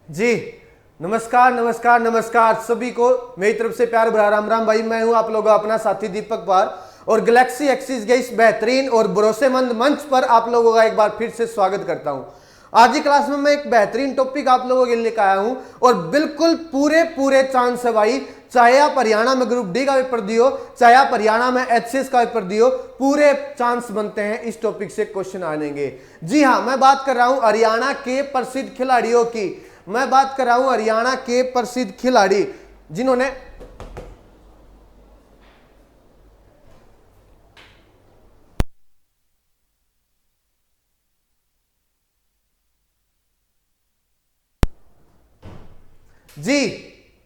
जी नमस्कार नमस्कार नमस्कार सभी को मेरी तरफ से प्यार भरा राम राम भाई। मैं हूं आप लोगों का अपना साथी दीपक पार और गैलेक्सी एक्सिस के इस बेहतरीन और भरोसेमंद मंच पर आप लोगों का एक बार फिर से स्वागत करता हूं। आज की क्लास में मैं एक बेहतरीन टॉपिक आप लोगों के लिए लेकर आया हूं और बिल्कुल पूरे चांस है भाई, चाहे आप हरियाणा में ग्रुप डी का पेपर दियो, चाहे आप हरियाणा में एचसीएस का पेपर दियो, पूरे चांस बनते हैं इस टॉपिक से क्वेश्चन आने के। जी हाँ, मैं बात कर रहा हूं हरियाणा के प्रसिद्ध खिलाड़ियों की। मैं बात कर रहा हूं हरियाणा के प्रसिद्ध खिलाड़ी जिन्होंने जी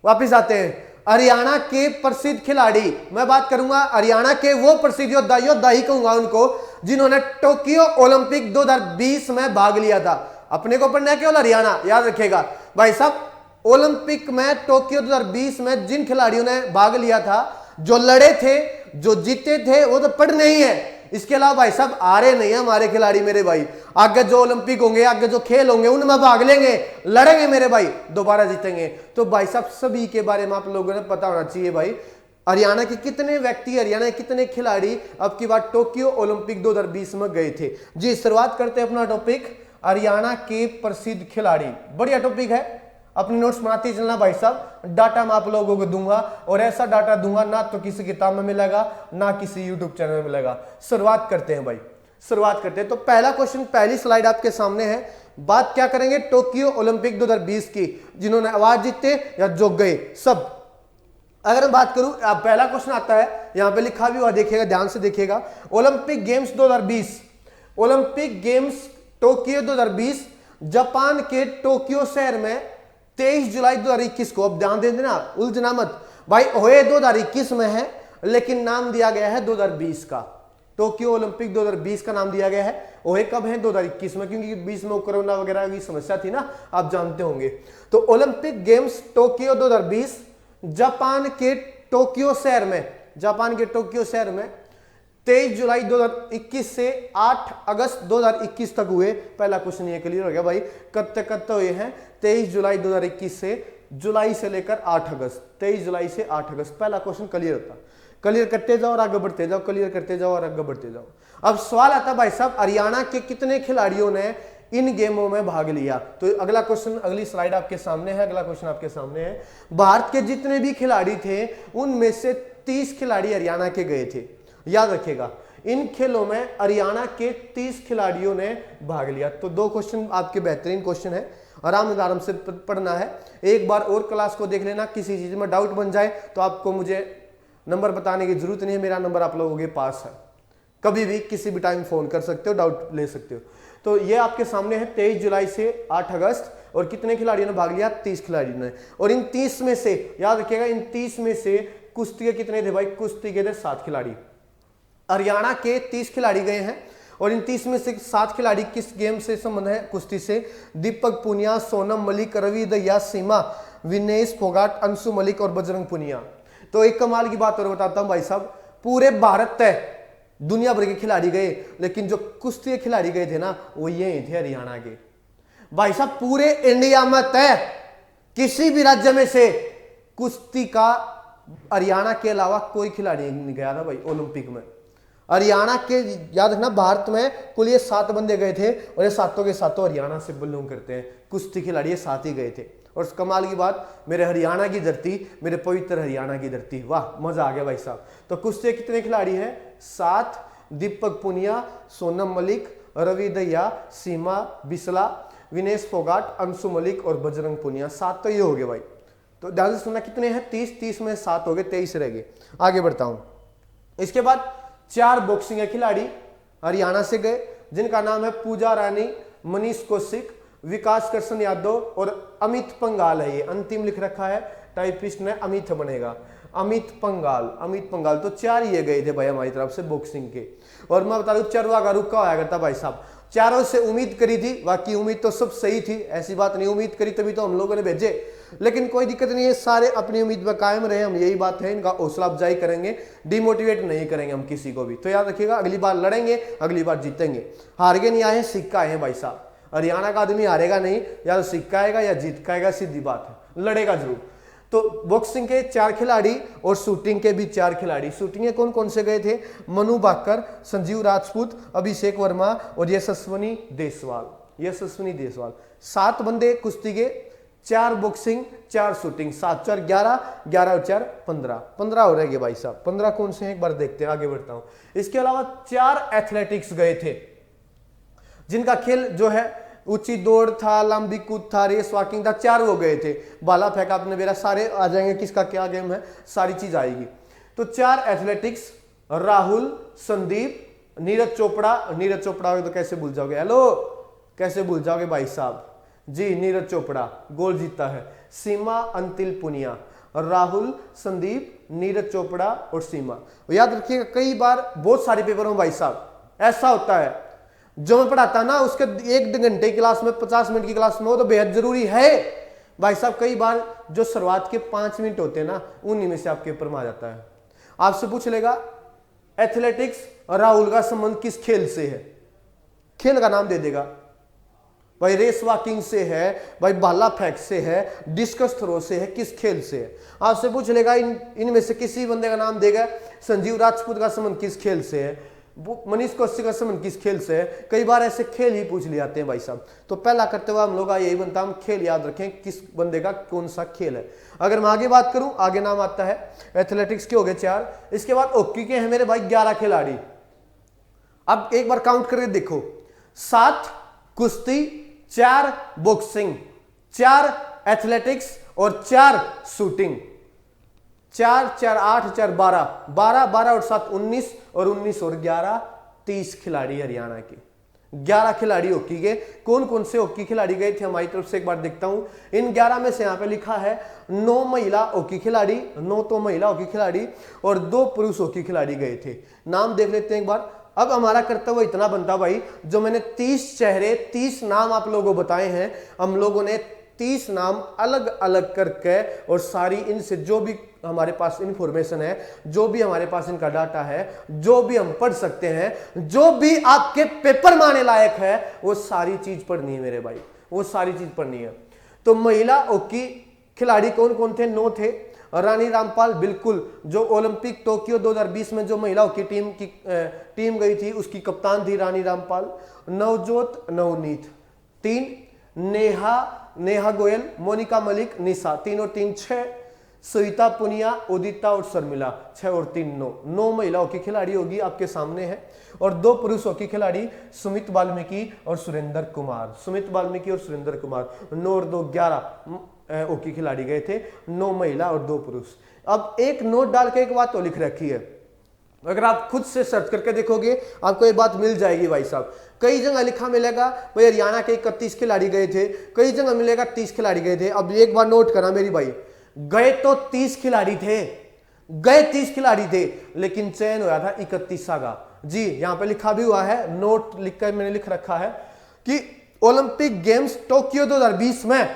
वापिस आते हैं। हरियाणा के प्रसिद्ध खिलाड़ी, मैं बात करूंगा हरियाणा के वो प्रसिद्ध योद्धा ही कहूंगा उनको जिन्होंने टोक्यो ओलंपिक 2020 में भाग लिया था। अपने को पढ़ना है केवल हरियाणा, याद रखेगा भाई साहब। ओलंपिक में टोक्यो 2020 में जिन खिलाड़ियों ने भाग लिया था, जो लड़े थे, जो जीते थे, वो तो पढ़ने ही है। इसके अलावा भाई साहब आ रहे नहीं है हमारे खिलाड़ी मेरे भाई। आगे जो ओलंपिक होंगे, आगे जो खेल होंगे, उनमें भाग लेंगे, लड़ेंगे मेरे भाई, दोबारा जीतेंगे। तो भाई साहब सभी के बारे में आप लोगों ने पता होना चाहिए भाई। हरियाणा के कितने व्यक्ति, हरियाणा के कितने खिलाड़ी अब की बार टोक्यो ओलंपिक 2020 में गए थे। जी शुरुआत करते हैं अपना टॉपिक, हरियाणा के प्रसिद्ध खिलाड़ी। बढ़िया टॉपिक है, अपने नोट्स बनाते चलना भाई साहब। डाटा मैं आप लोगों को दूंगा और ऐसा डाटा दूंगा ना तो किसी किताब में मिलेगा, ना किसी यूट्यूब चैनल में मिलेगा। शुरुआत करते हैं भाई, शुरुआत करते हैं। तो पहला क्वेश्चन, पहली स्लाइड आपके सामने है। बात क्या करेंगे टोक्यो ओलंपिक 2020 की, जिन्होंने अवार्ड जीते या जो गए सब। अगर मैं बात करूं, पहला क्वेश्चन आता है, यहां पे लिखा भी हुआ देखिएगा, ध्यान से देखिएगा। Olympic games 2020, Olympic games Tokyo 2020 Japan के टोक्यो शहर में 23 जुलाई 2021 को। अब ध्यान दे देना, उलझना मत भाई। होए 2021 में है लेकिन नाम दिया गया है 2020 का। टोक्यो ओलंपिक 2020 का नाम दिया गया है। होए कब है? 2021 में, क्योंकि 20 में कोरोना वगैरह की समस्या थी ना, आप जानते होंगे। तो ओलंपिक गेम्स टोक्यो 2020 जापान के टोक्यो शहर में, जापान के टोक्यो शहर में 23 जुलाई 2021 से 8 अगस्त 2021 तक हुए। पहला क्वेश्चन ये क्लियर हो गया भाई। कब हुए हैं? 23 जुलाई 2021 से, जुलाई से लेकर 8 अगस्त, 23 जुलाई से 8 अगस्त। पहला क्वेश्चन क्लियर होता, क्लियर करते जाओ और आगे बढ़ते जाओ, क्लियर करते जाओ और आगे बढ़ते जाओ। अब सवाल आता भाई साहब, हरियाणा के कितने खिलाड़ियों ने इन गेमों में भाग लिया? तो अगला क्वेश्चन, अगली स्लाइड आपके सामने है। अगला क्वेश्चन आपके सामने है। भारत के जितने भी खिलाड़ी थे उनमें से 30 खिलाड़ी हरियाणा के गए थे। याद रखेगा, इन खेलों में हरियाणा के 30 खिलाड़ियों ने भाग लिया। तो दो क्वेश्चन आपके बेहतरीन क्वेश्चन है, आराम से पढ़ना है। एक बार और क्लास को देख लेना, किसी चीज में डाउट बन जाए तो आपको मुझे नंबर बताने की जरूरत नहीं है, मेरा नंबर आप लोगों के पास है। कभी भी किसी भी टाइम फोन कर सकते हो, डाउट ले सकते हो। तो ये आपके सामने है 23 जुलाई से 8 अगस्त, और कितने खिलाड़ियों ने भाग लिया? 30 खिलाड़ियों ने। और इन 30 में से, याद रखिएगा, इन 30 में से कुश्ती के कितने थे भाई? कुश्ती के थे 7 खिलाड़ी। हरियाणा के 30 खिलाड़ी गए हैं और इन 30 में से 7 खिलाड़ी किस गेम से संबंध है? कुश्ती से। दीपक पुनिया, सोनम मलिक, रवि दहिया, सीमा, विनेश फोगाट, अंशु मलिक और बजरंग पुनिया। तो एक कमाल की बात और बताता हूं भाई साहब, पूरे भारत तय दुनिया भर के खिलाड़ी गए, लेकिन जो कुश्ती के खिलाड़ी गए थे ना, वो ये थे हरियाणा के भाई साहब। पूरे इंडिया में तय किसी भी राज्य में से कुश्ती का हरियाणा के अलावा कोई खिलाड़ी नहीं गया था भाई ओलंपिक में। हरियाणा के, याद रखना, भारत में कुल ये 7 बंदे गए थे और ये सातों के सातों हरियाणा से बिलोंग करते हैं। कुश्ती खिलाड़ी ये 7 ही गए थे। और कमाल की बात, मेरे हरियाणा की धरती, मेरे पवित्र हरियाणा की धरती, वाह मजा आ गया भाई साहब। तो कुश्ती कितने खिलाड़ी हैं? 7। दीपक पुनिया, सोनम मलिक, रवि दहिया, सीमा बिस्ला, विनेश फोगाट, अंशु मलिक और बजरंग पुनिया। 7 तो ये हो गए भाई। तो ध्यान से सुनना, कितने हैं? 30 में 7 हो गए, 23 रह गए। आगे बढ़ता हूं। इसके बाद 4 बॉक्सिंग के खिलाड़ी हरियाणा से गए, जिनका नाम है पूजा रानी, मनीष कौशिक, विकास कृष्ण यादव और अमित पंगाल है। ये अंतिम लिख रखा है, टाइपिस्ट ने अमित बनेगा, अमित पंगाल। तो 4 ये गए थे भाई हमारी तरफ से बॉक्सिंग के। और मैं बता दूं, चरवा का रुका होया करता भाई साहब। चारों से उम्मीद करी थी, बाकी उम्मीद तो सब सही थी, ऐसी बात नहीं। उम्मीद करी तभी तो हम लोगों ने भेजे, लेकिन कोई दिक्कत नहीं है, सारे अपनी उम्मीद पर कायम रहे। हम यही बात है, इनका हौसला अफजाई करेंगे, डिमोटिवेट नहीं करेंगे हम किसी को भी। तो याद रखिएगा, अगली बार लड़ेंगे, अगली बार जीतेंगे। हार के नहीं आए, सिक्का आए हैं भाई साहब। हरियाणा का आदमी हारेगा नहीं, या तो सिक्का आएगा या जीत का आएगा, सीधी बात है, लड़ेगा जरूर। तो बॉक्सिंग के 4 खिलाड़ी और शूटिंग के भी 4 खिलाड़ी। शूटिंग के कौन कौन से गए थे? मनु भाकर, संजीव राजपूत, अभिषेक वर्मा और यशस्विनी देसवाल। 7 बंदे कुश्ती के, 4 बॉक्सिंग, 4 शूटिंग, 7 4 11, 11 और 4 15 हो रहेंगे भाई साहब। 15 कौन से हैं एक बार देखते हैं, आगे बढ़ता हूं। इसके अलावा 4 एथलेटिक्स गए थे, जिनका खेल जो है ऊंची दौड़ था, लंबी कूद था, रेस वॉकिंग था, 4 वो गए थे। भाला फेंका आपने मेरा, सारे आ जाएंगे, किसका क्या गेम है सारी चीज आएगी। तो 4 एथलेटिक्स, राहुल, संदीप, नीरज चोपड़ा तो कैसे भूल जाओगे, हेलो कैसे भूल जाओगे भाई साहब जी, नीरज चोपड़ा गोल्ड जीता है। सीमा अंतिल पुनिया, राहुल, संदीप, नीरज चोपड़ा और सीमा। याद रखिएगा, कई बार बहुत सारे पेपरों में भाई साहब ऐसा होता है, जो मैं पढ़ाता ना उसके 1 घंटे की क्लास में, 50 मिनट की क्लास में, वो तो बेहद जरूरी है भाई साहब। कई बार जो शुरुआत के 5 मिनट होते हैं ना, उन्हीं में से आपके पेपर में आ जाता है। आपसे पूछ लेगा एथलेटिक्स राहुल का संबंध किस खेल से है, खेल का नाम दे देगा भाई, रेस वॉकिंग से है भाई, भाला फेंक से है, डिस्कस थ्रो से है, किस खेल से है। आपसे पूछ लेगा इनमें से किसी बंदे का नाम देगा, संजीव राजपूत का संबंध किस खेल से है, मनीष कौशिक का संबंध किस खेल से है। कई बार ऐसे खेल ही पूछ लिए जाते हैं भाई साहब। तो पहला करते हुए हम लोग यही बनता है, हम खेल याद रखें किस बंदे का कौन सा खेल है। अगर मैं आगे बात करूं, आगे नाम आता है एथलेटिक्स के हो गए 4, इसके बाद हॉकी के हैं मेरे भाई 11 खिलाड़ी। अब एक बार काउंट करके देखो, 7 कुश्ती, 4 बॉक्सिंग, 4 एथलेटिक्स और 4 शूटिंग। 4 4 8 4 12 12 12 और 7 19 और 19 और 11 30 खिलाड़ी हरियाणा के। 11 खिलाड़ी हॉकी के। कौन कौन से हॉकी खिलाड़ी गए थे हमारी तरफ से एक बार देखता हूं। इन 11 में से यहां पे लिखा है 9 महिला हॉकी खिलाड़ी, 9 तो महिला हॉकी खिलाड़ी और 2 पुरुष हॉकी खिलाड़ी गए थे। नाम देख लेते हैं एक बार। अब हमारा कर्तव्य इतना बनता भाई, जो मैंने 30 चेहरे 30 नाम आप लोगों को बताए हैं, हम लोगों ने 30 नाम अलग अलग करके और सारी इनसे जो भी हमारे पास इंफॉर्मेशन है, जो भी हमारे पास इनका डाटा है, जो भी हम पढ़ सकते हैं, जो भी आपके पेपर में आने लायक है, वो सारी चीज पढ़नी है मेरे भाई, वो सारी चीज पढ़नी है। तो महिला हॉकी खिलाड़ी कौन कौन थे? 9 थे। रानी रामपाल, बिल्कुल, जो ओलंपिक टोक्यो 2020 में जो महिला हॉकी टीम गई थी उसकी कप्तान थी रानी रामपाल। नवजोत नवनीत 3, नेहा गोयल, मोनिका मलिक, निशा 3 और 3 6, सविता पुनिया, उदिता और शर्मिला 6 और 3 9 महिला हॉकी खिलाड़ी होगी आपके सामने है। और 2 पुरुष हॉकी खिलाड़ी सुमित वाल्मीकि और सुरेंद्र कुमार, 9 और 2 11 हॉकी खिलाड़ी गए थे, 9 महिला और 2 पुरुष। अब एक नोट डाल के एक बात तो लिख रखी है, अगर आप खुद से सर्च करके देखोगे आपको ये बात मिल जाएगी भाई साहब। कई जगह लिखा मिलेगा भाई हरियाणा के 31 खिलाड़ी गए थे, कई जगह मिलेगा 30 खिलाड़ी गए थे। अब एक बार नोट करना मेरी भाई, गए तो 30 खिलाड़ी थे, लेकिन चयन हुआ था 31 का। जी यहां पे लिखा भी हुआ है, नोट लिखकर मैंने लिख रखा है कि ओलंपिक गेम्स टोक्यो 2020 में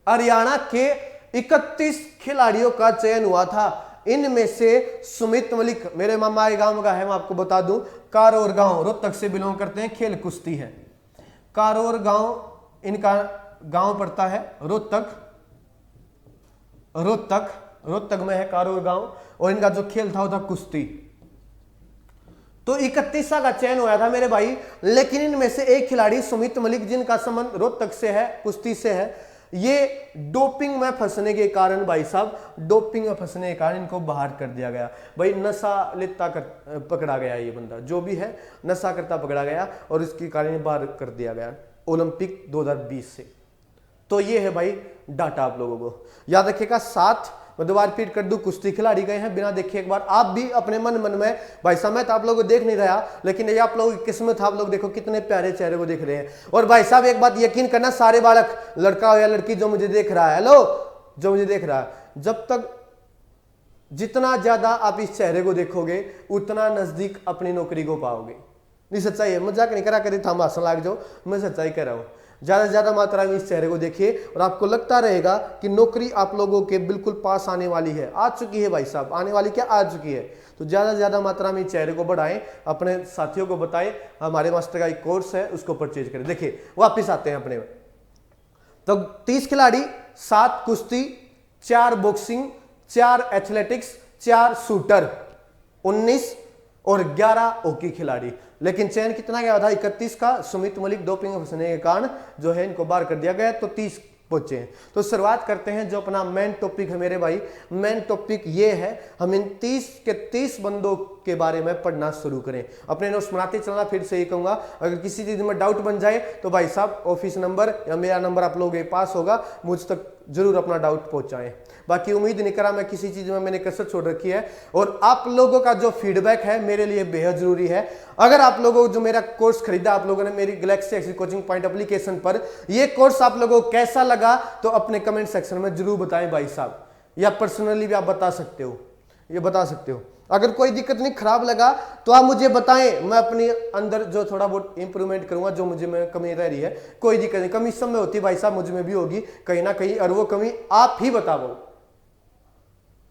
हरियाणा के 31 खिलाड़ियों का चयन हुआ था। इनमें से सुमित मलिक मेरे मामा के गांव का है, मैं आपको बता दूं, कारोर गांव, रोहतक से बिलोंग करते हैं, खेल कुश्ती है। कारोर गांव इनका गांव पड़ता है, रोहतक में है कारोर गांव, और इनका जो खेल था वो था कुश्ती। तो 31 का चयन हुआ था मेरे भाई, लेकिन इनमें से एक खिलाड़ी सुमित मलिक, जिनका संबंध रोहतक से है, कुश्ती से है, ये डोपिंग में फंसने के कारण भाई साहब, डोपिंग में फंसने के कारण इनको बाहर कर दिया गया भाई। नशा लेता पकड़ा गया, ये बंदा जो भी है नशा करता पकड़ा गया और इसके कारण बाहर कर दिया गया ओलंपिक 2020 से। तो ये है भाई डाटा, आप लोगों को याद रखिएगा। 7 मैं दोबारा रिपीट कर दूं, कुश्ती खिलाड़ी गए हैं बिना देखे एक बार। आप भी अपने मन में भाई साहब, मैं तो आप लोगों को देख नहीं रहा, लेकिन ये आप लोगों की किस्मत, आप लोग देखो कितने प्यारे चेहरे को देख रहे हैं। और भाई साहब एक बात यकीन करना, सारे बालक, लड़का हो या लड़की जो मुझे देख रहा है, हेलो जो मुझे देख रहा है, जब तक जितना ज्यादा आप इस चेहरे को देखोगे उतना नजदीक अपनी नौकरी को पाओगे। नहीं सच्चाई है, मजाक नहीं करा करी था, हंसने लग जाओ, मैं सच्चाई कह रहा हूं। ज्यादा से ज्यादा मात्रा में इस चेहरे को देखिए और आपको लगता रहेगा कि नौकरी आप लोगों के बिल्कुल पास आने वाली है, आ चुकी है भाई साहब, आने वाली क्या, आ चुकी है। तो ज्यादा से ज्यादा मात्रा में इस चेहरे को बढ़ाएं, अपने साथियों को बताएं, हमारे मास्टर का एक कोर्स है उसको परचेज करें। देखिए वापिस आते हैं अपने, तो 30 खिलाड़ी, 7 कुश्ती, 4 बॉक्सिंग, 4 एथलेटिक्स, 4 शूटर, 19 और 11 हॉकी खिलाड़ी। लेकिन चयन कितना गया था, 31 का। सुमित मलिक डोपिंग में फंसने के कारण जो है इनको बाहर कर दिया गया, तो 30 पहुंचे हैं। तो शुरुआत करते हैं, जो अपना मेन टॉपिक है मेरे भाई, मेन टॉपिक ये है, हम इन 30 के 30 बंदों के बारे में पढ़ना शुरू करें। अपने नोट्स बनाते चलना, फिर से ये कहूंगा, अगर किसी चीज में डाउट बन जाए तो भाई साहब ऑफिस नंबर या मेरा नंबर आप लोगों के पास होगा, मुझ तक जरूर अपना डाउट पहुंचाएं। बाकी उम्मीद नहीं करा मैं किसी चीज में मैंने कसर छोड़ रखी है, और आप लोगों का जो फीडबैक है मेरे लिए बेहद जरूरी है। अगर आप लोगों जो मेरा कोर्स खरीदा, आप लोगों ने मेरी Galaxy Access coaching point application पर, ये कोर्स आप लोगों को कैसा लगा तो अपने कमेंट सेक्शन में जरूर बताएं भाई साहब, या पर्सनली भी आप बता सकते हो, ये बता सकते हो। अगर कोई दिक्कत नहीं, खराब लगा तो आप मुझे बताएं, मैं अपने अंदर जो थोड़ा बहुत इंप्रूवमेंट करूंगा, जो मुझे में कमी रह रही है, कोई दिक्कत नहीं। कमी सब में होती है भाई साहब, मुझ में भी होगी कहीं ना कहीं, और वो कमी आप ही बताओ।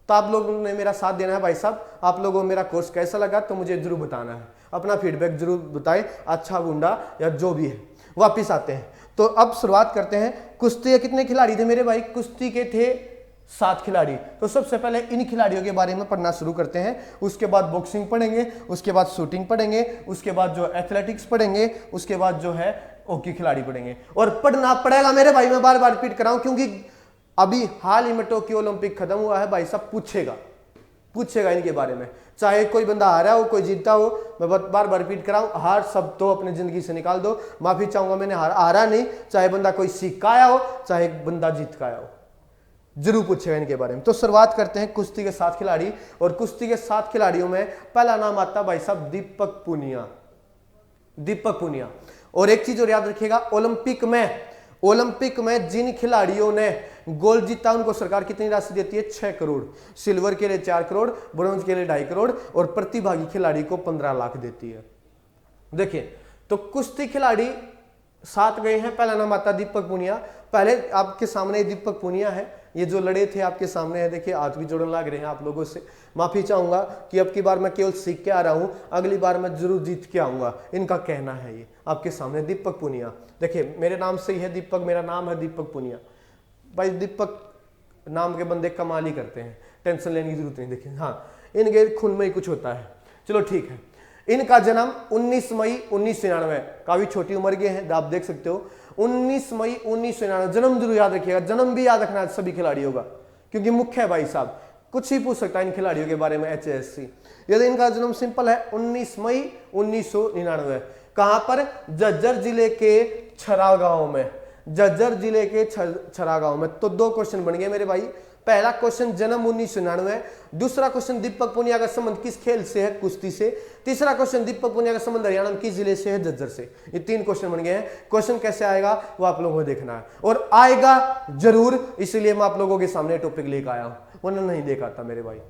तो आप लोगों ने मेरा साथ देना है भाई साहब। आप लोगों को मेरा कोर्स कैसा लगा तो मुझे जरूर बताना है, अपना फीडबैक जरूर बताएं, अच्छा बुंडा या जो भी है। वापिस आते हैं, तो अब शुरुआत करते हैं। कुश्ती के कितने खिलाड़ी थे मेरे भाई, कुश्ती के थे 7 खिलाड़ी। तो सबसे पहले इन खिलाड़ियों के बारे में पढ़ना शुरू करते हैं, उसके बाद बॉक्सिंग पढ़ेंगे, उसके बाद शूटिंग पढ़ेंगे, उसके बाद जो एथलेटिक्स पढ़ेंगे, उसके बाद जो है हॉकी खिलाड़ी पढ़ेंगे। और पढ़ना पड़ेगा मेरे भाई, मैं बार बार रिपीट कर रहा हूं, क्योंकि अभी हाल ही में टोक्यो ओलंपिक खत्म हुआ है भाई साहब, पूछेगा इनके बारे में, चाहे कोई बंदा हारा हो कोई जीता हो। मैं बार बार रिपीट कर रहा हूं, हार सब तो अपनी जिंदगी से निकाल दो। माफी चाहूंगा, मैंने हारा नहीं, चाहे बंदा कोई सीख का आया हो, चाहे बंदा जीत का आया हो, जरूर पूछेगा इनके बारे में। तो शुरुआत करते हैं कुश्ती के 7 खिलाड़ी, और कुश्ती के 7 खिलाड़ियों में पहला नाम आता भाई साहब दीपक पूनिया। दीपक पूनिया। और एक चीज और याद रखिएगा, ओलंपिक में जिन खिलाड़ियों ने गोल्ड जीता उनको सरकार कितनी राशि देती है, 6 करोड़। सिल्वर के लिए 4 करोड़, ब्रॉन्ज के लिए 2.5 करोड़, और प्रतिभागी खिलाड़ी को 15 लाख देती है। देखिए, तो कुश्ती खिलाड़ी 7 गए हैं, पहला नाम आता दीपक पूनिया। पहले आपके सामने दीपक पूनिया है, ये जो लड़े थे आपके सामने है, देखिए हाथ भी जोड़ने लग रहे हैं आप लोगों से। माफी चाहूंगा कि अब की बार मैं केवल सीख के आ रहा हूं, अगली बार मैं जरूर जीत के आऊंगा, इनका कहना है। ये आपके सामने दीपक पूनिया, देखिए मेरे नाम से ही है दीपक, मेरा नाम है दीपक पूनिया। भाई दीपक नाम के बंदे कमाल ही करते हैं, टेंशन लेने की जरूरत नहीं। देखिए हाँ, इनके खून में ही कुछ होता है, चलो ठीक है। इनका जन्म 19 मई 1999, काफी छोटी उम्र के हैं, आप देख सकते हो। 19 मई 1999, जन्म जरूर याद रखिएगा, जन्म भी याद रखना है सभी खिलाड़ियों का, क्योंकि मुख्य है भाई साहब, कुछ ही पूछ सकता है इन खिलाड़ियों के बारे में HSC। यदि इनका जन्म सिंपल है 19 मई 1999। कहां पर, झज्जर जिले के छरा गांव में, झज्जर जिले के छरा गांव में। तो 2 क्वेश्चन बन गए मेरे भाई। पहला क्वेश्चन जन्म 1999, दूसरा क्वेश्चन दीपक पूनिया का संबंध किस खेल से है, कुश्ती से। तीसरा क्वेश्चन दीपक पूनिया का संबंध हरियाणा किस जिले से है, झज्जर से। ये 3 क्वेश्चन बन गए हैं। क्वेश्चन कैसे आएगा वो आप लोगों को देखना है, और आएगा जरूर, इसलिए मैं आप लोगों के सामने टॉपिक लेकर आया हूं, वरना नहीं देख आता मेरे भाई।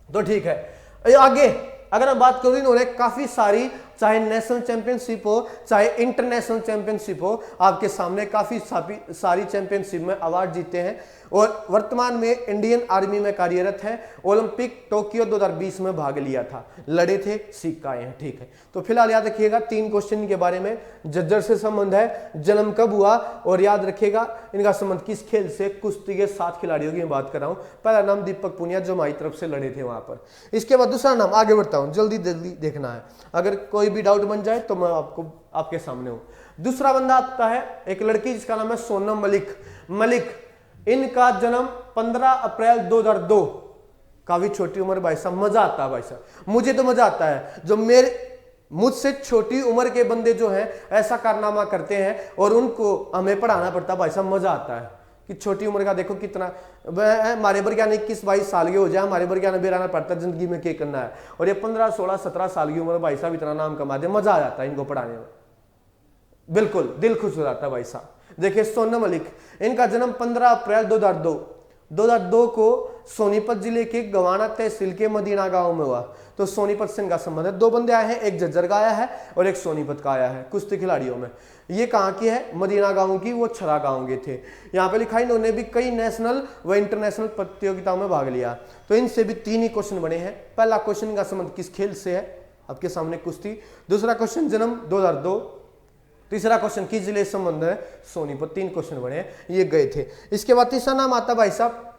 तो ठीक है, आगे अगर मैं बात करूं, इन्होंने काफी सारी, चाहे नेशनल चैंपियनशिप हो चाहे इंटरनेशनल चैंपियनशिप हो, आपके सामने काफी सारी चैंपियनशिप में अवार्ड जीते हैं, और वर्तमान में इंडियन आर्मी में कार्यरत हैं। ओलंपिक टोक्यो 2020 में भाग लिया था, लड़े थे, सीख के आए हैं। ठीक है, तो फिलहाल याद रखिएगा 3 क्वेश्चन के बारे में। झज्जर से संबंध है, जन्म कब हुआ, और याद रखिएगा इनका संबंध किस खेल से, कुश्ती के 7 खिलाड़ियों की बात कर रहा हूं। पहला नाम दीपक पूनिया, जो हमारी तरफ से लड़े थे वहां पर। इसके बाद दूसरा नाम, आगे बढ़ता हूं, जल्दी जल्दी देखना है, अगर कोई भी डाउट बन जाए तो मैं आपके सामने हूं। दूसरा बंदा आता है, एक लड़की जिसका नाम है सोनम मलिक। इनका जन्म 15 अप्रैल 2002, काफी छोटी उम्र भाई साहब, मजा आता है भाई साहब, मुझे तो मजा आता है। जो मुझसे छोटी उम्र के बंदे जो हैं ऐसा कारनामा करते हैं और उनको हमें पढ़ाना पड़ता है भाई साहब, मजा आता है कि छोटी उम्र का देखो कितना, हमारे पर क्या 21-22 साल के हो जाए, हमारे पर क्या बेराना पड़ता है जिंदगी में क्या करना है, और ये 15, 16, 17 साल की उम्र भाई साहब इतना नाम कमा दे, मजा आ जाता है इनको पढ़ाने में, बिल्कुल दिल खुश हो जाता है भाई साहब। देखिए सोनम मलिक, इनका जन्म 15 अप्रैल 2002 को सोनीपत जिले के गवाना तहसील के मदीना गांव में हुआ। तो सोनीपत से इनका संबंध है। 2 बंदे आए हैं, एक झज्जर का आया है और एक सोनीपत का आया है कुश्ती खिलाड़ियों में। ये कहाँ की है? मदीना गांव की, वो छरा गांव के थे। यहाँ पे लिखा इन्होंने भी कई नेशनल व इंटरनेशनल प्रतियोगिताओं में भाग लिया। तो इनसे भी 3 ही क्वेश्चन बने हैं। पहला क्वेश्चन का संबंध किस खेल से है? आपके सामने कुश्ती। दूसरा क्वेश्चन जन्म 2002। तीसरा क्वेश्चन किस जिले से संबंध है? सोनीपत। 3 क्वेश्चन बने हैं, ये गए थे। इसके बाद तीसरा नाम आता भाई साहब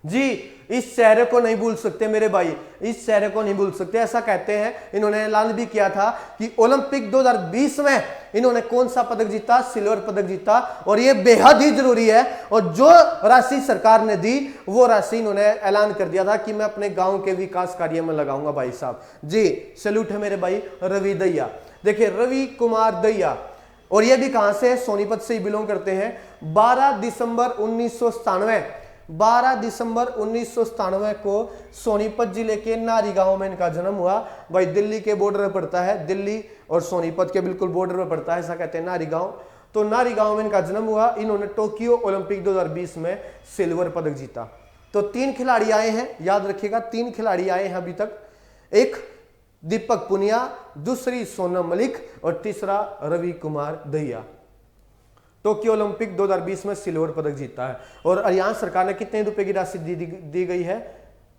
जी, इस शहर को नहीं भूल सकते मेरे भाई, इस शहर को नहीं भूल सकते। ऐसा कहते हैं, इन्होंने ऐलान भी किया था कि ओलंपिक 2020 में इन्होंने कौन सा पदक जीता? सिल्वर पदक जीता। और ये बेहद ही जरूरी है। और जो राशि सरकार ने दी वो राशि इन्होंने ऐलान कर दिया था कि मैं अपने गांव के विकास कार्य में लगाऊंगा भाई साहब जी। सैल्यूट है मेरे भाई रवि दहिया। देखिए रवि कुमार दहिया, और ये भी कहां से है? सोनीपत से ही बिलोंग करते हैं। 12 दिसंबर 1997 को सोनीपत जिले के नारी गांव में इनका जन्म हुआ। भाई दिल्ली के बॉर्डर पर पड़ता है, दिल्ली और सोनीपत के बिल्कुल बॉर्डर पर पड़ता है, ऐसा कहते हैं नारी गांव। तो नारी गांव में इनका जन्म हुआ। इन्होंने टोक्यो ओलंपिक 2020 में सिल्वर पदक जीता। तो 3 खिलाड़ी आए हैं, याद रखिएगा 3 खिलाड़ी आए हैं अभी तक। एक दीपक पुनिया, दूसरी सोनम मलिक और तीसरा रवि कुमार दहिया। टोक्यो ओलंपिक 2020 में सिल्वर पदक जीता है। और हरियाणा सरकार ने कितने रुपए की राशि दी गई है?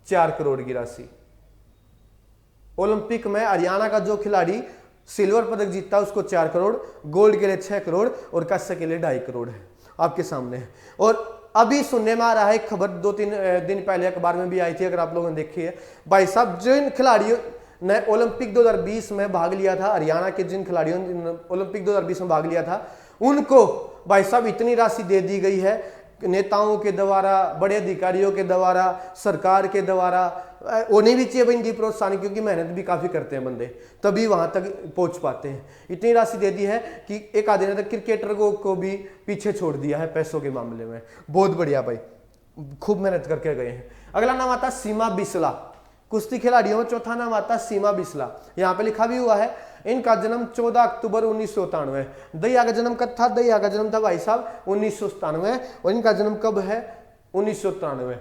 4 करोड़ की राशि। ओलंपिक में हरियाणा का जो खिलाड़ी सिल्वर पदक जीतता है उसको 4 करोड़, गोल्ड के लिए 6 करोड़ और कांस्य के लिए 2.5 करोड़ है, आपके सामने है। और अभी सुनने में आ रहा है खबर, 2-3 दिन पहले अखबार में भी आई थी, अगर आप लोगों ने देखी है। भाई साहब जिन खिलाड़ियों ने ओलंपिक 2020 में भाग लिया था, हरियाणा के जिन खिलाड़ियों ने ओलंपिक 2020 में भाग लिया था, उनको भाई साहब इतनी राशि दे दी गई है नेताओं के द्वारा, बड़े अधिकारियों के द्वारा, सरकार के द्वारा। उन्हें भी चाहिए इनकी प्रोत्साहन, क्योंकि मेहनत भी काफी करते हैं बंदे, तभी वहां तक पहुंच पाते हैं। इतनी राशि दे दी है कि एक आधे ने तक क्रिकेटर को भी पीछे छोड़ दिया है पैसों के मामले में। बहुत बढ़िया भाई, खूब मेहनत करके गए हैं। अगला नाम आता सीमा बिस्ला। कुश्ती खिलाड़ियों में चौथा नाम आता सीमा बिस्ला। यहाँ पे लिखा भी हुआ है इनका जन्म 14 अक्टूबर 1993। दहिया का जन्म कब था? दहिया का जन्म था भाई साहब 1997 और इनका जन्म कब है? 1993।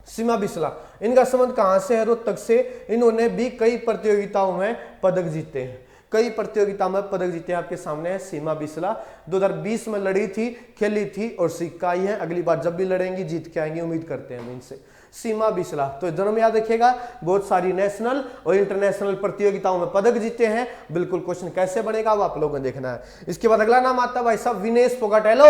सीमा बिस्ला, इनका संबंध कहां से है? रोहतक से। इन्होंने भी कई प्रतियोगिताओं में पदक जीते हैं, कई प्रतियोगिताओं में पदक जीते हैं। आपके सामने है सीमा बिस्ला। 2020 में लड़ी थी, खेली थी और सीख आई है। अगली बार जब भी लड़ेंगी जीत के आएंगी, उम्मीद करते हैं इनसे। सीमा बिस्ला, तो जन्म याद रखिएगा। बहुत सारी नेशनल और इंटरनेशनल प्रतियोगिताओं में पदक जीते हैं। बिल्कुल क्वेश्चन कैसे बनेगा वो आप लोगों ने देखना है। इसके बाद अगला नाम आता है भाई साहब विनेश फोगाट। हेलो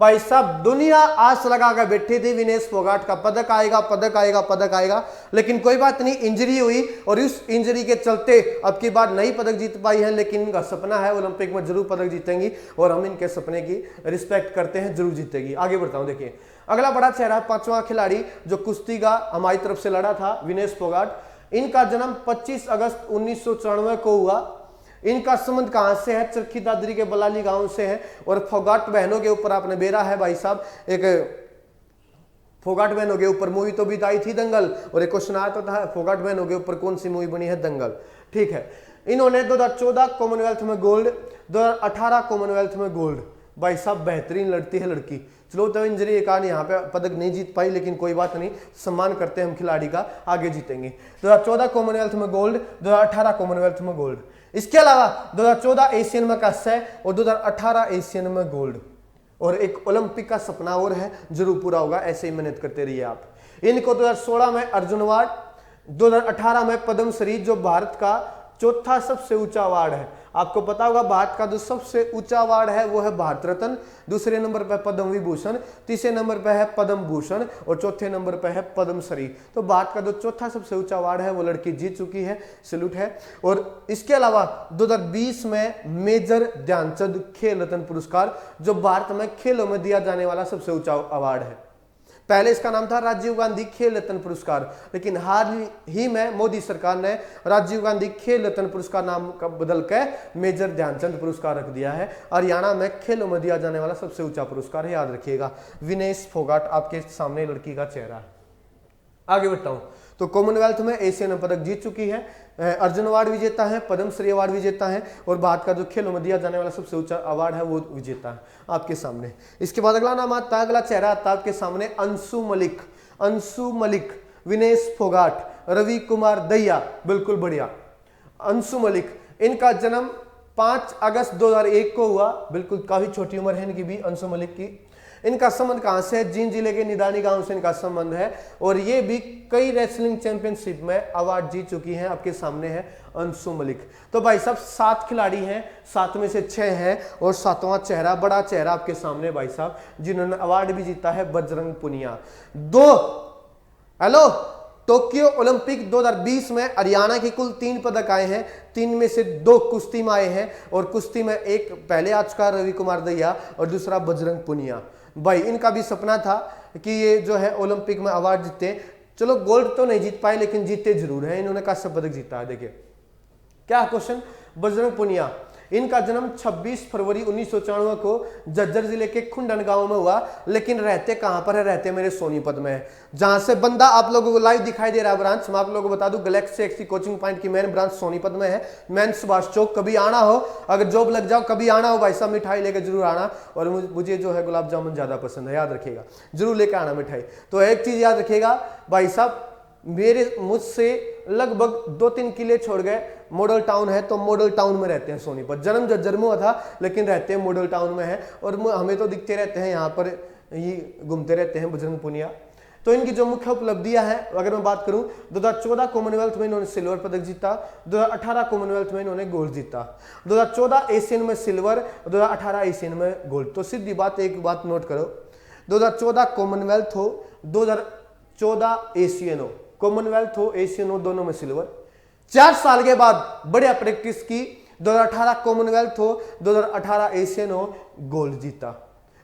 भाई साहब, दुनिया आस लगा कर बैठी थी विनेश फोगाट का पदक आएगा, पदक आएगा, पदक आएगा, लेकिन कोई बात नहीं, इंजरी हुई और उस इंजरी के चलते अब की बार नहीं पदक जीत पाई है। लेकिन इनका सपना है ओलंपिक में जरूर पदक जीतेंगी और हम इनके सपने की रिस्पेक्ट करते हैं, जरूर जीतेगी। आगे बढ़ता हूं, देखिए अगला बड़ा चेहरा, 5वां खिलाड़ी जो कुश्ती का हमारी तरफ से लड़ा था, विनेश फोगाट। इनका जन्म 25 अगस्त 1994 को हुआ। इनका संबंध कहां से है? चरखी दादरी के बलाली गांव से है। और फोगाट बहनों के ऊपर आपने बेरा है भाई साहब, एक फोगाट बहनों के ऊपर मूवी तो भी आई थी दंगल, और एक क्वेश्चन आया था फोगाट बहनों के ऊपर कौन सी मूवी बनी है? दंगल। ठीक है, इन्होंने 2014 कॉमनवेल्थ में गोल्ड, 2018 कॉमनवेल्थ में गोल्ड। भाई साहब बेहतरीन लड़ती है लड़की। चलो तो इंजरी के कारण यहाँ पे पदक नहीं जीत पाई, लेकिन कोई बात नहीं, सम्मान करते हैं हम खिलाड़ी का, आगे जीतेंगे। 2014 कॉमनवेल्थ में गोल्ड, 2018 कॉमनवेल्थ में गोल्ड। इसके अलावा 2014 एशियन में कांस्य और 2018 एशियन में गोल्ड। और एक ओलंपिक का सपना और है, जरूर पूरा होगा, ऐसे ही मेहनत करते रहिए आप। इनको 2016 में अर्जुन अवार्ड, 2018 में पद्मश्री, जो भारत का चौथा सबसे ऊंचा अवार्ड है। आपको पता होगा भारत का जो सबसे ऊंचा अवार्ड है वो है भारत रत्न, दूसरे नंबर पर पद्म विभूषण, तीसरे नंबर पर है पद्म भूषण और चौथे नंबर पर है पद्मश्री। तो भारत का जो चौथा सबसे ऊंचा अवार्ड है वो लड़की जीत चुकी है, सैल्यूट है। और इसके अलावा 2020 में मेजर ध्यानचंद खेल रत्न पुरस्कार, जो भारत में खेलों में दिया जाने वाला सबसे ऊंचा अवार्ड है। पहले इसका नाम था राजीव गांधी खेल रत्न पुरस्कार, लेकिन हाल ही में मोदी सरकार ने राजीव गांधी खेल रत्न पुरस्कार नाम का बदल कर मेजर ध्यानचंद पुरस्कार रख दिया है। हरियाणा में खेलों में दिया जाने वाला सबसे ऊंचा पुरस्कार है, याद रखिएगा। विनेश फोगाट आपके सामने लड़की का चेहरा है। आगे बढ़ता हूं, तो कॉमनवेल्थ में एशियन पदक जीत चुकी है, अर्जुन अवार्ड विजेता है, पद्मश्री अवार्ड विजेता है और भारत का जो खेलों में दिया जाने वाला सबसे ऊंचा अवार्ड है वो विजेता है आपके सामने। इसके बाद अगला नाम आता है, अगला चेहरा आता है आपके सामने अंशु मलिक। अंशु मलिक, विनेश फोगाट, रवि कुमार दहिया, बिल्कुल बढ़िया। अंशु मलिक, इनका जन्म 5 अगस्त 2001 को हुआ, बिल्कुल काफी छोटी उम्र है इनकी भी, अंशु मलिक की। इनका संबंध कहां से है? जींद जिले के निदानी गांव से इनका संबंध है और ये भी कई रेसलिंग चैंपियनशिप में अवार्ड जीत चुकी हैं। आपके सामने है अंशु मलिक। तो भाई साहब 7 खिलाड़ी हैं, 7 में से 6 हैं और 7वां चेहरा, बड़ा चेहरा आपके सामने भाई साहब, जिन्होंने अवार्ड भी जीता है, बजरंग पुनिया। टोक्यो ओलंपिक 2020 में हरियाणा के कुल 3 पदक आए हैं, 3 में से 2 कुश्ती में आए हैं और कुश्ती में एक पहले आ चुका रवि कुमार दहिया और दूसरा बजरंग पुनिया। भाई इनका भी सपना था कि ये जो है ओलंपिक में अवार्ड जीते। चलो गोल्ड तो नहीं जीत पाए लेकिन जीते जरूर हैं, इन्होंने कांस्य पदक जीता है। देखिए क्या क्वेश्चन, बजरंग पुनिया, इनका जन्म 26 फरवरी 1994 को झज्जर जिले के खुंडन गांव में हुआ, लेकिन रहते कहां पर है? रहते मेरे सोनीपत में है, जहां से बंदा आप लोगों को लाइव दिखाई दे रहा है ब्रांच। मैं आप लोगों को बता दूं, गैलेक्सी एक्सी कोचिंग पॉइंट की मेन ब्रांच सोनीपत में है, मेन सुभाष चौक। कभी आना हो, अगर जॉब लग जाओ, कभी आना हो भाई साहब, मिठाई लेकर जरूर आना। और मुझे जो है गुलाब जामुन ज्यादा पसंद है, याद रखिएगा, जरूर लेकर आना मिठाई। तो एक चीज याद रखिएगा भाई साहब, मुझसे लगभग 2-3 किले छोड़ गए मॉडल टाउन है, तो मॉडल टाउन में रहते हैं सोनीपत। जन्म झज्जर में हुआ था लेकिन रहते हैं मॉडल टाउन में है और हमें तो दिखते रहते हैं यहाँ पर, ये घूमते रहते हैं बजरंग पुनिया। तो इनकी जो मुख्य उपलब्धियां हैं अगर मैं बात करूं, 2014 कॉमनवेल्थ में इन्होंने सिल्वर पदक जीता, 2018 कॉमनवेल्थ में इन्होंने गोल्ड जीता, 2014 एशियन में सिल्वर, 2018 एशियन में गोल्ड। तो सीधी बात, एक बात नोट करो, 2014 कॉमनवेल्थ हो, 2014 एशियन हो, कॉमनवेल्थ हो एशियन हो, दोनों में सिल्वर। 4 साल के बाद बढ़िया प्रैक्टिस की, 2018 कॉमनवेल्थ हो, 2018 एशियन हो, गोल्ड जीता।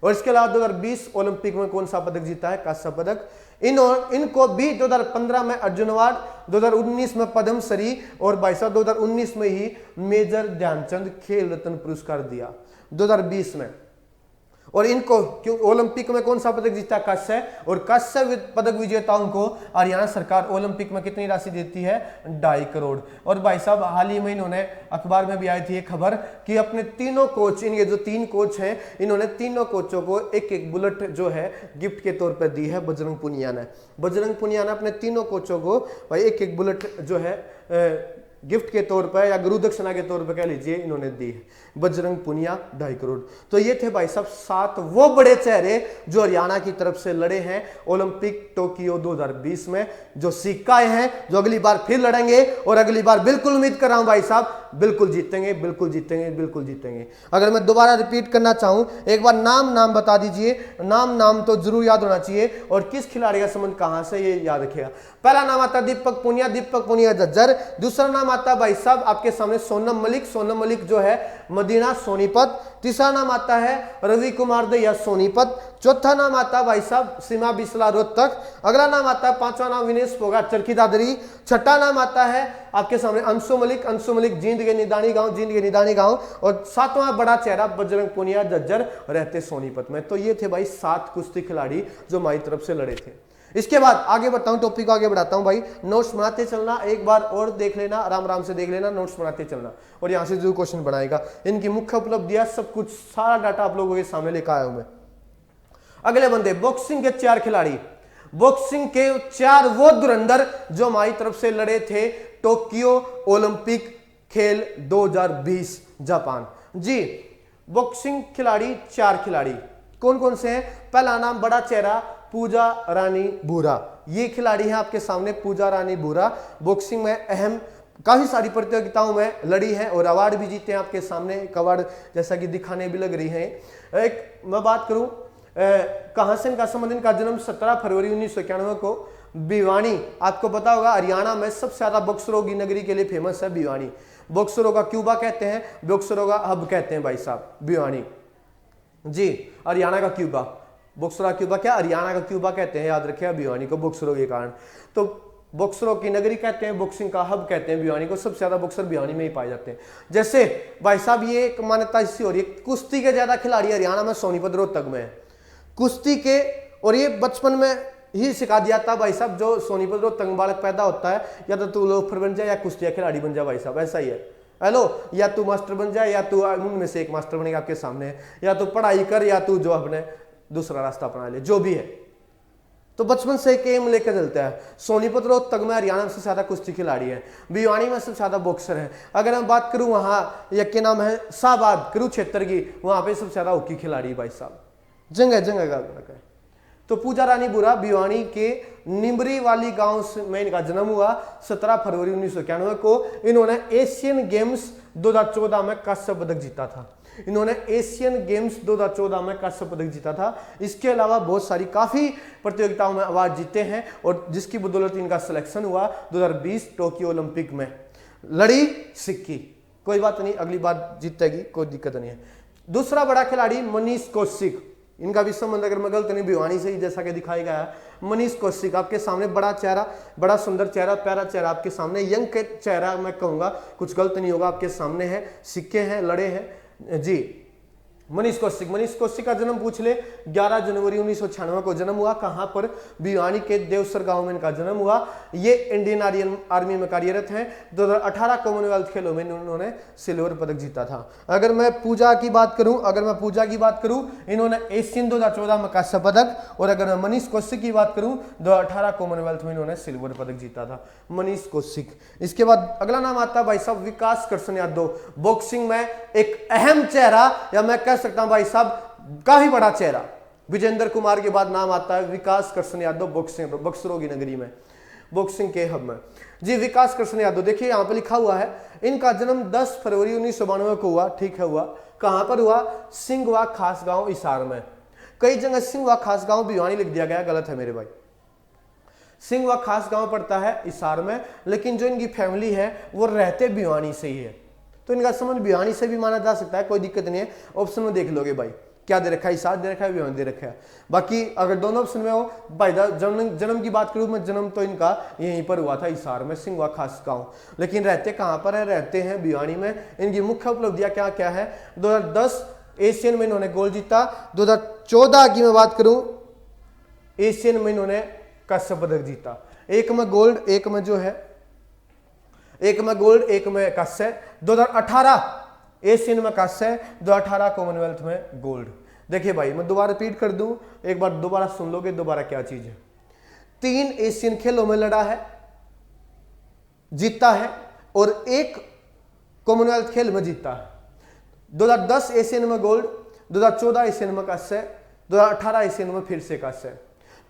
और इसके अलावा 2020 ओलंपिक में कौन सा पदक जीता है? कांस्य पदक। इनको भी 2015 में अर्जुन अवार्ड, 2019 में पद्मश्री और भाई साहब 2019 में ही मेजर ध्यानचंद खेल रत्न पुरस्कार दिया 2020 में। और इनको क्यों ओलंपिक में कौन सा पदक जीता? कांस्य। और कांस्य पदक विजेताओं को हरियाणा सरकार ओलंपिक में कितनी राशि देती है? 2.5 करोड़। और भाई साहब हाल ही में इन्होंने अखबार में भी आई थी एक खबर कि अपने तीनों कोच, इनके जो 3 कोच हैं, इन्होंने तीनों कोचों को एक बुलेट जो है गिफ्ट के तौर पर दी है बजरंग पुनिया ने। बजरंग पुनिया ने अपने तीनों कोचों को भाई एक बुलेट जो है गिफ्ट के तौर पर या गुरु दक्षिणा के तौर पर कह लीजिए इन्होंने दी है। बजरंग पुनिया 2.5 करोड़। तो ये थे भाई साहब 7 वो बड़े चेहरे जो हरियाणा की तरफ से लड़े हैं ओलंपिक टोक्यो 2020 में, जो सिक्का हैं, जो अगली बार फिर लड़ेंगे और अगली बार बिल्कुल उम्मीद कर रहा हूं भाई साहब बिल्कुल जीतेंगे, बिल्कुल जीतेंगे, बिल्कुल जीतेंगे। अगर मैं दोबारा रिपीट करना चाहूं, एक बार नाम बता दीजिए, नाम तो जरूर याद होना चाहिए और किस खिलाड़ी का संबंध कहां से, ये याद रखिएगा। पहला नाम आता है दीपक पुनिया झज्जर। दूसरा नाम आता है भाई साहब आपके सामने सोनम मलिक जो है मदीना सोनीपत। तीसरा नाम आता है रवि कुमार दहिया सोनीपत। चौथा नाम आता है भाई साहब सीमा बिस्ला रोहतक। अगला नाम आता है, 5वां नाम विनेश फोगाट चरखी दादरी। छठा नाम आता है आपके सामने अंशु मलिक जींद के निदानी गांव। और 7वां बड़ा चेहरा बजरंग पुनिया झज्जर, रहते सोनीपत में। तो ये थे भाई 7 कुश्ती खिलाड़ी जो हमारी तरफ से लड़े थे। इसके बाद आगे बढ़ता टॉपिक को आगे बढ़ाता हूं भाई। नोट्स बनाते चलना, एक बार और देख लेना, आराम से देख लेना, नोट्स बनाते चलना और यहां से जरूर क्वेश्चन बनाएगा। इनकी मुख्य उपलब्धियां सब कुछ सारा डाटा आप लोगों के सामने लेकर आया हूं मैं। अगले बंदे बॉक्सिंग के 4 खिलाड़ी, बॉक्सिंग के 4 वो धुरंधर जो हमारी तरफ से लड़े थे टोक्यो ओलंपिक खेल 2020 जापान। जी बॉक्सिंग खिलाड़ी 4 खिलाड़ी कौन कौन से हैं? पहला नाम बड़ा चेहरा पूजा रानी बुरा। ये खिलाड़ी है आपके सामने पूजा रानी बुरा। बॉक्सिंग में अहम काफी सारी प्रतियोगिताओं में लड़ी है और अवार्ड भी जीते हैं आपके सामने। एक अवार्ड जैसा कि दिखाने भी लग रही है। एक मैं बात करूं कहां से इनका संबंध, इनका जन्म 17 फरवरी 1991 को भिवानी, आपको पता होगा हरियाणा में सबसे ज्यादा बॉक्सरों की नगरी के लिए फेमस है भिवानी। बॉक्सरों का क्यूबा कहते हैं, बॉक्सरों का हब कहते हैं भाई साहब भिवानी। जी हरियाणा का क्यूबा, बॉक्सरा क्यूबा क्या, हरियाणा का क्यूबा कहते हैं, याद रखिए भिवानी को बॉक्सरों के कारण। तो बॉक्सरों की नगरी कहते हैं, बॉक्सिंग का हब कहते हैं भिवानी को। सबसे ज्यादा बॉक्सर भिवानी में ही पाए जाते हैं। जैसे भाई साहब ये एक मान्यता इससे हो रही है, कुश्ती के ज्यादा खिलाड़ी हरियाणा में सोनीपत रोहतक में है कुश्ती के। और ये बचपन में ही सिखा दिया था भाई साहब, जो सोनीपत रोहतक में बालक पैदा होता है या तो तू लोफर बन जाए या कुश्ती खिलाड़ी बन जाए भाई साहब, ऐसा ही है। हेलो, या तू मास्टर बन जाए या तू उनमें से एक मास्टर बनेगा आपके सामने, या तू पढ़ाई कर या तू जो अपने दूसरा रास्ता अपना ले, जो भी है। तो बचपन से एक एम लेकर चलता है। सोनीपत रोहतक में हरियाणा में सबसे ज्यादा कुश्ती खिलाड़ी है, भिवानी में सबसे ज्यादा बॉक्सर है। अगर मैं बात करूं वहां या के नाम है शाहबाद कुरुक्षेत्र की, वहां पे सबसे ज्यादा हॉकी खिलाड़ी भाई साहब, जगह जगह का फर्क है। तो पूजा रानी बुरा भिवानी के निमरी वाली गांव में इनका जन्म हुआ 17 फरवरी 1991 को। इन्होंने एशियन गेम्स 2014 में कांस्य पदक जीता था। इन्होंने एशियन गेम्स 2014 में कांस्य पदक जीता था। इसके अलावा बहुत सारी काफी प्रतियोगिताओं में अवार्ड जीते हैं और जिसकी बदौलत इनका सिलेक्शन हुआ 2020 टोक्यो ओलंपिक में। लड़ी सिक्की, कोई बात नहीं, अगली बार जीतेगी, कोई दिक्कत नहीं है। दूसरा बड़ा खिलाड़ी मनीष कौशिक, इनका भी संबंध अगर मैं गलत नहीं भिवानी से ही जैसा कि दिखाया गया है। मनीष कौशिक आपके सामने, बड़ा चेहरा, बड़ा सुंदर चेहरा, प्यारा चेहरा आपके सामने, यंग के चेहरा मैं कहूंगा, कुछ गलत नहीं होगा, आपके सामने है, सिक्के हैं, लड़े हैं जी। मनीष कौशिक का जन्म पूछ ले, 11 जनवरी 1996 को जन्म हुआ। कहां पर? भिवानी के देवसर गांव में इनका जन्म हुआ। ये इंडियन आर्मी में कार्यरत हैं। 2018 कॉमनवेल्थ खेलों में इन्होंने सिल्वर पदक जीता था। अगर मैं पूजा की बात करूं, इन्होंने एशियन 2014 में कांस्य पदक, और अगर मैं मनीष कौशिक की बात करूं 2018 कॉमनवेल्थ में इन्होंने सिल्वर पदक जीता था, मनीष कौशिक। इसके बाद अगला नाम आता है भाई साहब विकास कृष्ण यादव, बॉक्सिंग में एक अहम चेहरा, या मैं कह सकता हूं भाई साहब काफी बड़ा चेहरा। विजेंद्र कुमार के बाद नाम आता है विकास कृष्ण यादव, बक्सरों की नगरी में, बॉक्सिंग के हब में जी। विकास कृष्ण यादव देखिए यहां पर लिखा हुआ है, इनका जन्म 10 फरवरी 1992 को हुआ। ठीक है, हुआ कहां पर हुआ? सिंगवा खास गांव हिसार में। कई जगह सिंगवा खास गांव भिवानी लिख दिया गया, गलत है मेरे भाई। सिंगवा खास गांव पड़ता है हिसार में, लेकिन जो इनकी फैमिली है वो रहते भिवानी से ही है, तो इनका संबंध भिवानी से भी माना जा सकता है, कोई दिक्कत नहीं है। ऑप्शन में देख लोगे भाई, क्या दे रखा है? हिसार दे रखा है, भिवानी दे रखा है। बाकी अगर दोनों ऑप्शन में हो भाई, जन्म की बात करूं मैं, जन्म तो इनका यहीं पर हुआ था हिसार में, सिंगवा खास गांव, लेकिन रहते कहां पर है? रहते हैं भिवानी में। इनकी मुख्य उपलब्धियां क्या क्या है? 2010 एशियन में इन्होंने गोल्ड जीता। 2014 की मैं बात करूं, एशियन में इन्होंने कांस्य पदक जीता। एक में गोल्ड, एक में जो है, एक में गोल्ड, एक में कांस्य। 2018 एशियन में कांस्य, 2018 कॉमनवेल्थ में गोल्ड। देखिए भाई मैं दोबारा रिपीट कर दूं, एक बार दोबारा सुन लोगे दोबारा क्या चीज है। 3 एशियन खेलों में लड़ा है, जीता है, और 1 कॉमनवेल्थ खेल में जीता है। 2010 एशियन में गोल्ड, 2014 एशियन में कांस्य, 2018 एशियन में फिर से कांस्य,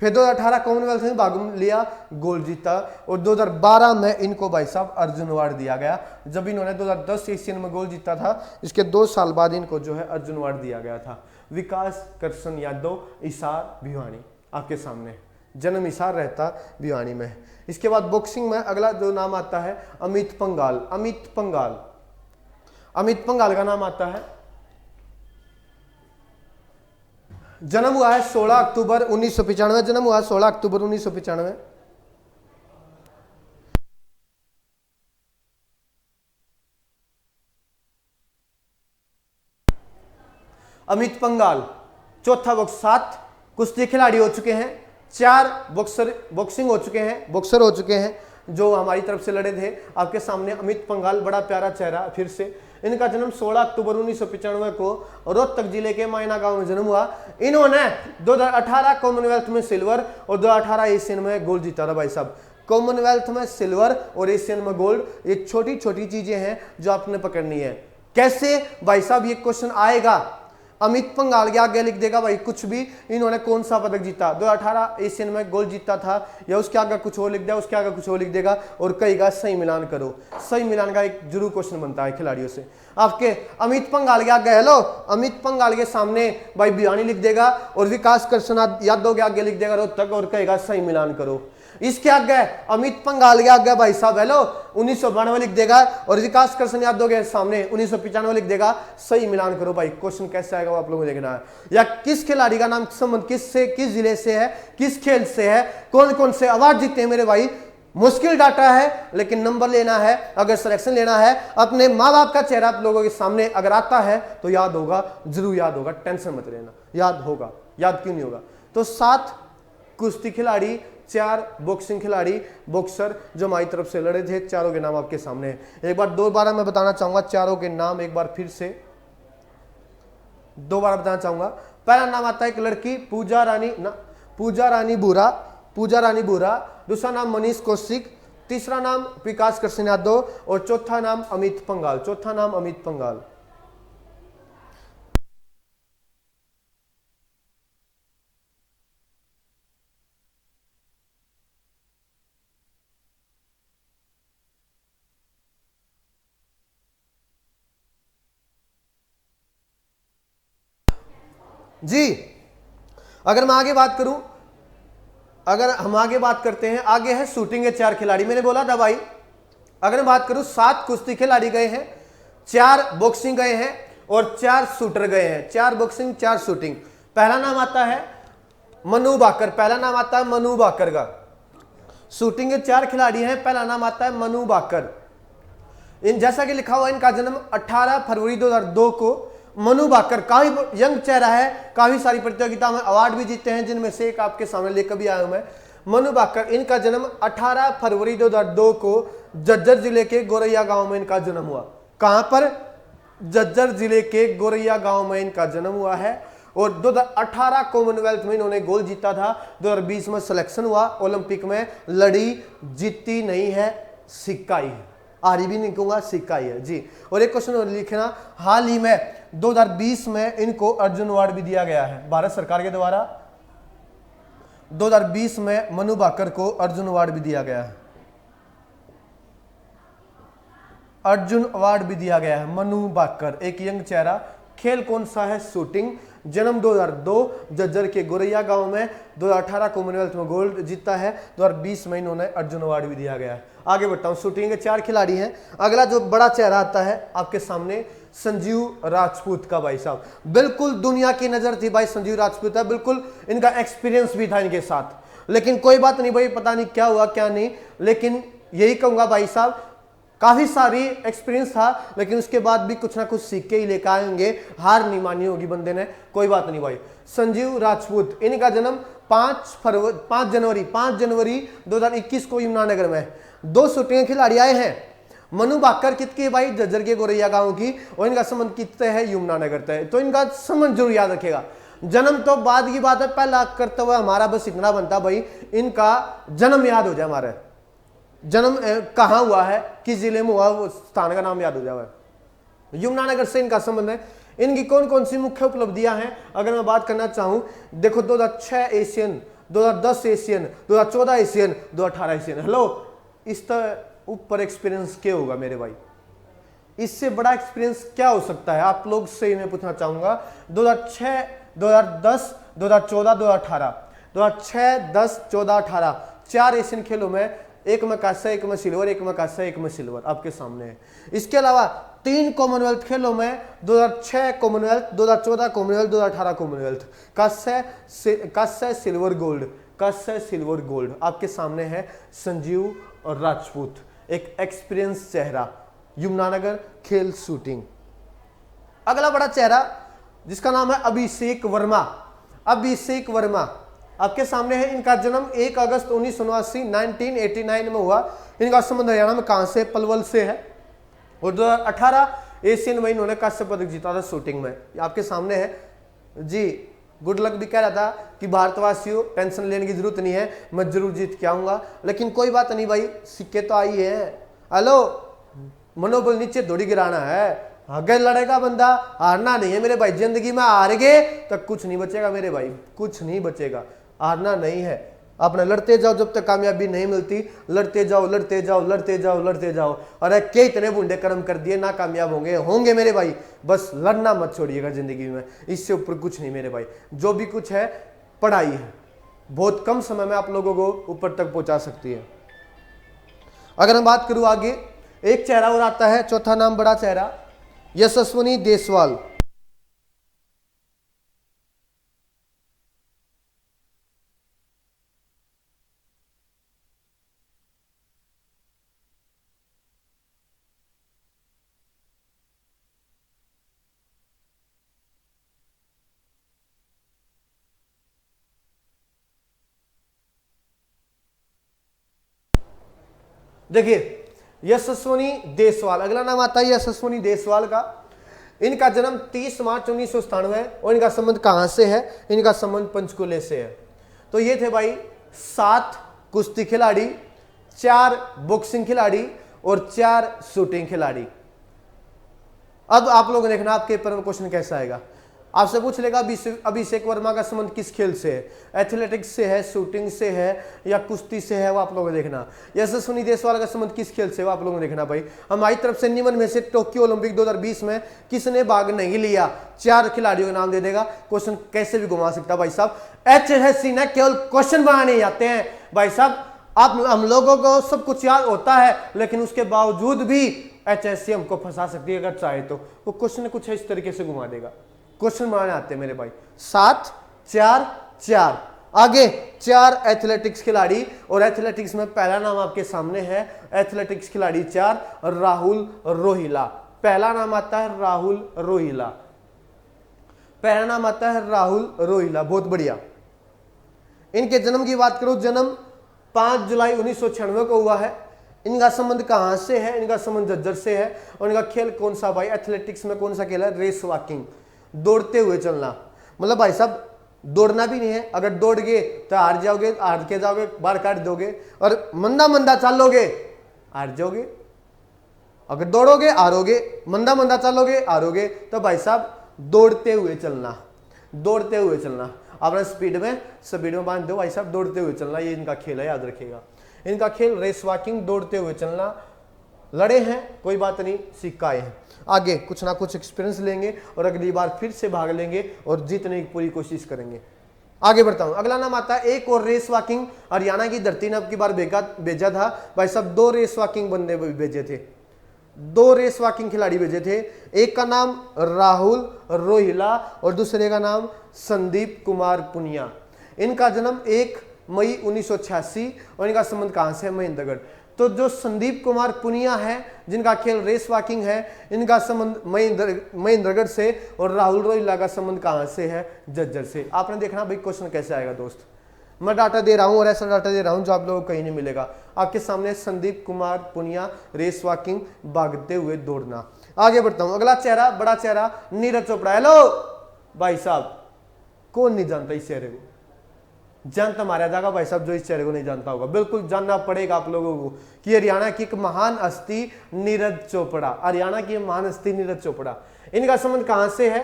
फिर 2018 कॉमनवेल्थ में भाग लिया, गोल्ड जीता, और 2012 में इनको भाई साहब अर्जुन अवार्ड दिया गया। जब इन्होंने 2010 एशियन में गोल्ड जीता था, इसके 2 साल बाद इनको जो है अर्जुन अवार्ड दिया गया था। विकास कृष्ण यादव, हिसार भिवानी, आपके सामने, जन्म हिसार, रहता भिवानी में। इसके बाद बॉक्सिंग में अगला जो नाम आता है अमित पंघाल। अमित पंघाल का नाम आता है, जन्म हुआ है 16 अक्टूबर 1995, जन्म हुआ 16 अक्टूबर 1995। अमित पंघाल चौथा बॉक्स, 7 कुश्ती खिलाड़ी हो चुके हैं, 4 बॉक्सर हो चुके हैं जो हमारी तरफ से लड़े थे। आपके सामने अमित पंघाल, बड़ा प्यारा चेहरा। फिर से इनका जन्म 16 अक्टूबर 1995 को रोहतक जिले के मायना गांव में जन्म हुआ। इन्होंने 2018 कॉमनवेल्थ में सिल्वर और 2018 एशियन में गोल्ड जीता था भाई साहब। कॉमनवेल्थ में सिल्वर और एशियन में गोल्ड, ये छोटी छोटी चीजें हैं जो आपने पकड़नी है। कैसे भाई साहब ये क्वेश्चन आएगा? अमित पंघाल के आगे लिख देगा भाई कुछ भी, इन्होंने कौन सा पदक जीता, 2018 एशियन में गोल्ड जीता था, या उसके आगे कुछ और लिख दिया, उसके आगे कुछ और लिख देगा, और कहेगा सही मिलान करो। सही मिलान का एक जरूर क्वेश्चन बनता है खिलाड़ियों से। आपके अमित पंघाल के आगे, हेलो, अमित पंघाल के सामने भाई भिवानी लिख देगा, और विकास कृष्ण यादव के आगे लिख देगा रोहतक, और कहेगा सही मिलान करो। इसके आगे अमित पंघाल के आगे भाई साहब हेलो 1992 लिख देगा, और विकास कृष्ण यादव के सामने 1995 लिख देगा, सही मिलान करो। भाई क्वेश्चन कैसे आएगा वो आप लोगों को देखना है। या किस खिलाड़ी का नाम संबंध किससे, किस जिले से है, किस खेल से है, कौन कौन से अवार्ड जीते हैं मेरे भाई। मुश्किल डाटा है, लेकिन नंबर लेना है, अगर सिलेक्शन लेना है, अपने माँ बाप का चेहरा आप लोगों के सामने अगर आता है तो याद होगा, जरूर याद होगा, टेंशन मत लेना, याद होगा। याद क्यों नहीं होगा? तो 7 कुश्ती खिलाड़ी, 4 बॉक्सिंग खिलाड़ी, बॉक्सर जो हमारी तरफ से लड़े थे, चारों के नाम आपके सामने है। एक बार दोबारा मैं बताना चाहूंगा चारों के नाम, एक बार फिर से दोबारा बताना चाहूंगा। पहला नाम आता है एक लड़की पूजा रानी बुरा, पूजा रानी बोरा, दूसरा नाम मनीष कौशिक, तीसरा नाम विकास कृष्ण यादव और चौथा नाम अमित पंघाल। चौथा नाम अमित पंघाल। जी अगर मैं आगे बात करूं, अगर हम आगे बात करते हैं, आगे है शूटिंग के 4 खिलाड़ी। मैंने बोला था भाई, अगर मैं बात करूं 7 कुश्ती खिलाड़ी गए हैं, 4 बॉक्सिंग गए हैं और 4 शूटर गए हैं। 4 बॉक्सिंग 4 शूटिंग। पहला नाम आता है मनु भाकर, पहला नाम आता है मनु भाकर का। शूटिंग के 4 खिलाड़ी हैं, पहला नाम आता है मनु भाकर। इन जैसा कि लिखा हुआ, इनका जन्म 18 फरवरी 2002 को। मनु भाकर काफी यंग चेहरा है, काफी सारी प्रतियोगिता में अवार्ड भी जीते हैं, जिनमें से एक आपके सामने लेकर भी आया हूं मैं। मनु भाकर, इनका जन्म 18 फरवरी 2002 को झज्जर जिले के गोरैया गांव में इनका जन्म हुआ। कहां पर? झज्जर जिले के गोरैया गांव में इनका जन्म हुआ है। और 2018 कॉमनवेल्थ में इन्होंने गोल्ड जीता था। 2020 में सिलेक्शन हुआ, ओलंपिक में लड़ी, जीती नहीं है, सिक्का ही है, आरी भी नहीं कहूंगा, सिक्का ही है जी। और एक क्वेश्चन और लिखना, हाल ही में 2020 में इनको अर्जुन अवार्ड भी दिया गया है भारत सरकार के द्वारा। 2020 में मनु भाकर को अर्जुन अवार्ड भी दिया गया है, अर्जुन अवार्ड भी दिया गया है। मनु भाकर एक यंग चेहरा। खेल कौन सा है? शूटिंग। जन्म 2002 झज्जर के गोरैया गांव में। 2018 कॉमनवेल्थ में गोल्ड जीता है। 2020 में इन्होंने अर्जुन अवार्ड भी दिया गया है। आगे बढ़ता हूं, शूटिंग के 4 खिलाड़ी हैं। अगला जो बड़ा चेहरा आता है आपके सामने, संजीव राजपूत का। भाई साहब बिल्कुल दुनिया की नजर थी भाई, संजीव राजपूत है, बिल्कुल इनका एक्सपीरियंस भी था इनके साथ। लेकिन कोई बात नहीं भाई, पता नहीं क्या हुआ क्या नहीं, लेकिन यही कहूंगा भाई साहब, काफी सारी एक्सपीरियंस था, लेकिन उसके बाद भी कुछ ना कुछ सीख के ही लेकर आएंगे, हार नहीं मानी होगी बंदे ने। कोई बात नहीं भाई। संजीव राजपूत, इनका जन्म 5 जनवरी 2021 को यमुनानगर में। 2 शूटिंग खिलाड़ी आए हैं। मनु भाकर कितके भाई? झज्जर के गोरैया गांव की, और इनका संबंध कितने है? यमुनानगर तय। तो इनका संबंध जरूर याद रखेगा। जन्म तो बाद की बात है, पहला करते हुए हमारा बस इतना बनता भाई, इनका जन्म याद हो जाए, हमारे जन्म कहाँ हुआ है, किस जिले में हुआ, वो स्थान का नाम याद हो जाए। यमुनानगर से इनका संबंध है। इनकी कौन कौन सी मुख्य उपलब्धियां हैं अगर मैं बात करना चाहूं, देखो 2006 Asian, 2010 Asian, 2014 Asian, 2018 Asian. Hello, इस तरह ऊपर एक्सपीरियंस क्या होगा मेरे भाई? इससे बड़ा एक्सपीरियंस क्या हो सकता है? आप लोग से मैं पूछना चाहूंगा। 2006, 2010, 2014, 2018, 2006, 10, 14, 18 4 एशियन खेलों में, एक में कांस्य, एक में सिल्वर, एक में कांस्य, एक में सिल्वर आपके सामने है। इसके अलावा 3 कॉमनवेल्थ खेलों में, 2006 कॉमनवेल्थ, 2014 कॉमनवेल्थ, 2018 कॉमनवेल्थ, कांस्य सिल्वर गोल्ड, कांस्य सिल्वर गोल्ड आपके सामने है। संजीव और राजपूत, एक एक्सपीरियंस चेहरा, यमुनानगर खेल शूटिंग। अगला बड़ा चेहरा जिसका नाम है अभिषेक वर्मा। अभिषेक वर्मा आपके सामने है। इनका जन्म 1 अगस्त 1989 में हुआ। इनका संबंध हरियाणा में कहां से? पलवल से है। और 2018 एशियन में इन्होंने कांस्य पदक जीता था शूटिंग में, आपके सामने है जी। गुड लक भी कह रहा था कि भारतवासियों टेंशन लेने की जरूरत नहीं है, मैं जरूर जीत के आऊंगा। लेकिन कोई बात नहीं भाई, सिक्के तो आई है। हेलो, मनोबल नीचे थोड़ी गिराना है, अगर लड़ेगा बंदा, हारना नहीं है मेरे भाई। जिंदगी में हार गए तो कुछ नहीं बचेगा मेरे भाई, कुछ नहीं बचेगा, हारना नहीं है। अपना लड़ते जाओ जब तक कामयाबी नहीं मिलती, लड़ते जाओ लड़ते जाओ लड़ते जाओ लड़ते जाओ। अरे के इतने बूढ़े कर्म कर दिए, ना कामयाब होंगे मेरे भाई। बस लड़ना मत छोड़िएगा जिंदगी में, इससे ऊपर कुछ नहीं मेरे भाई। जो भी कुछ है पढ़ाई है, बहुत कम समय में आप लोगों को ऊपर तक पहुंचा सकती है। अगर मैं बात करूं आगे, एक चेहरा और आता है, चौथा नाम बड़ा चेहरा, यशस्विनी देसवाल। देखिए यशस्विनी देसवाल, अगला नाम आता है यशस्विनी देसवाल का। इनका जन्म 30 मार्च 1997 है और इनका संबंध कहां से है? इनका संबंध पंचकुले से है। तो ये थे भाई 7 कुश्ती खिलाड़ी, 4 बॉक्सिंग खिलाड़ी और 4 शूटिंग खिलाड़ी। अब आप लोग देखना आपके पेपर में क्वेश्चन कैसा आएगा। आपसे पूछ लेगा अभिषेक वर्मा का संबंध किस खेल से है, एथलेटिक्स से है, शूटिंग से है या कुश्ती से है, वो आप लोग देखना। यशस्विनी देशवाल का संबंध किस खेल से, वो आप लोग देखना। भाई हमारी तरफ से निम्न में से टोक्यो ओलंपिक 2020 में किसने भाग नहीं लिया, 4 खिलाड़ियों के नाम दे देगा। क्वेश्चन कैसे भी घुमा सकता भाई साहब। HSC ने केवल क्वेश्चन बनाने जाते हैं भाई साहब। आप हम लोगों को सब कुछ याद होता है, लेकिन उसके बावजूद भी HSC हमको फंसा सकती है अगर चाहे तो। वो क्वेश्चन कुछ इस तरीके से घुमा देगा। क्वेश्चन बनाने आते हैं मेरे भाई। 7 4 4 आगे 4 एथलेटिक्स खिलाड़ी, और एथलेटिक्स में पहला नाम आपके सामने है एथलेटिक्स खिलाड़ी 4 राहुल रोहिला। पहला नाम आता है राहुल रोहिला, पहला नाम आता है राहुल रोहिला। बहुत बढ़िया। इनके जन्म की बात करो, जन्म 5 जुलाई 1996 को हुआ है। इनका संबंध कहां से है, इनका संबंध जज्जर से है। और इनका खेल कौन सा भाई, एथलेटिक्स में कौन सा खेल है, रेस वॉकिंग, दौड़ते हुए चलना। मतलब भाई साहब दौड़ना भी नहीं है, अगर दौड़ गए तो हार जाओगे, हार के जाओगे, बाहर काट दोगे, और मंदा मंदा चलोगे हार जाओगे। अगर दौड़ोगे हारोगे, मंदा मंदा चलोगे हारोगे। तो भाई साहब दौड़ते हुए चलना, दौड़ते हुए चलना। अपना स्पीड में बांध दो भाई साहब, दौड़ते हुए चलना, ये इनका खेल है, याद रखिएगा। इनका खेल रेस वॉकिंग, दौड़ते हुए चलना। लड़े हैं कोई बात नहीं, सिक्का आए हैं। आगे कुछ ना कुछ एक्सपीरियंस लेंगे और अगली बार फिर से भाग लेंगे और जीतने की पूरी कोशिश करेंगे। आगे बढ़ता हूं। अगला नाम आता है एक और रेस वॉकिंग, हरियाणा की धरती ने अब की बार भेजा था भाई साहब। 2 रेस वॉकिंग बंदे भेजे थे, 2 रेस वॉकिंग खिलाड़ी भेजे थे। एक का नाम राहुल रोहिला और दूसरे का नाम संदीप कुमार पुनिया। इनका जन्म 1 मई 1986 और इनका संबंध कहां से है, महेंद्रगढ़। तो जो संदीप कुमार पुनिया है, जिनका खेल रेस वॉकिंग है, इनका संबंध महेंद्रगढ़ से, और राहुल रोहिला का संबंध कहां से है, जज्जर से। आपने देखना भाई क्वेश्चन कैसे आएगा दोस्त। मैं डाटा दे रहा हूं और ऐसा डाटा दे रहा हूं जो आप लोगों को कहीं नहीं मिलेगा। आपके सामने संदीप कुमार पुनिया, रेस वॉकिंग, भागते हुए दौड़ना। आगे बढ़ता हूं। अगला चेहरा, बड़ा चेहरा, नीरज चोपड़ा। हेलो भाई साहब, कौन नहीं जानता इस चेहरे को, जानता मारा जाएगा भाई साहब जो इस चेहरे को नहीं जानता होगा। बिल्कुल जानना पड़ेगा आप लोगों को कि हरियाणा की एक महान हस्ती नीरज चोपड़ा, हरियाणा की महान हस्ती नीरज चोपड़ा। इनका संबंध कहां से है,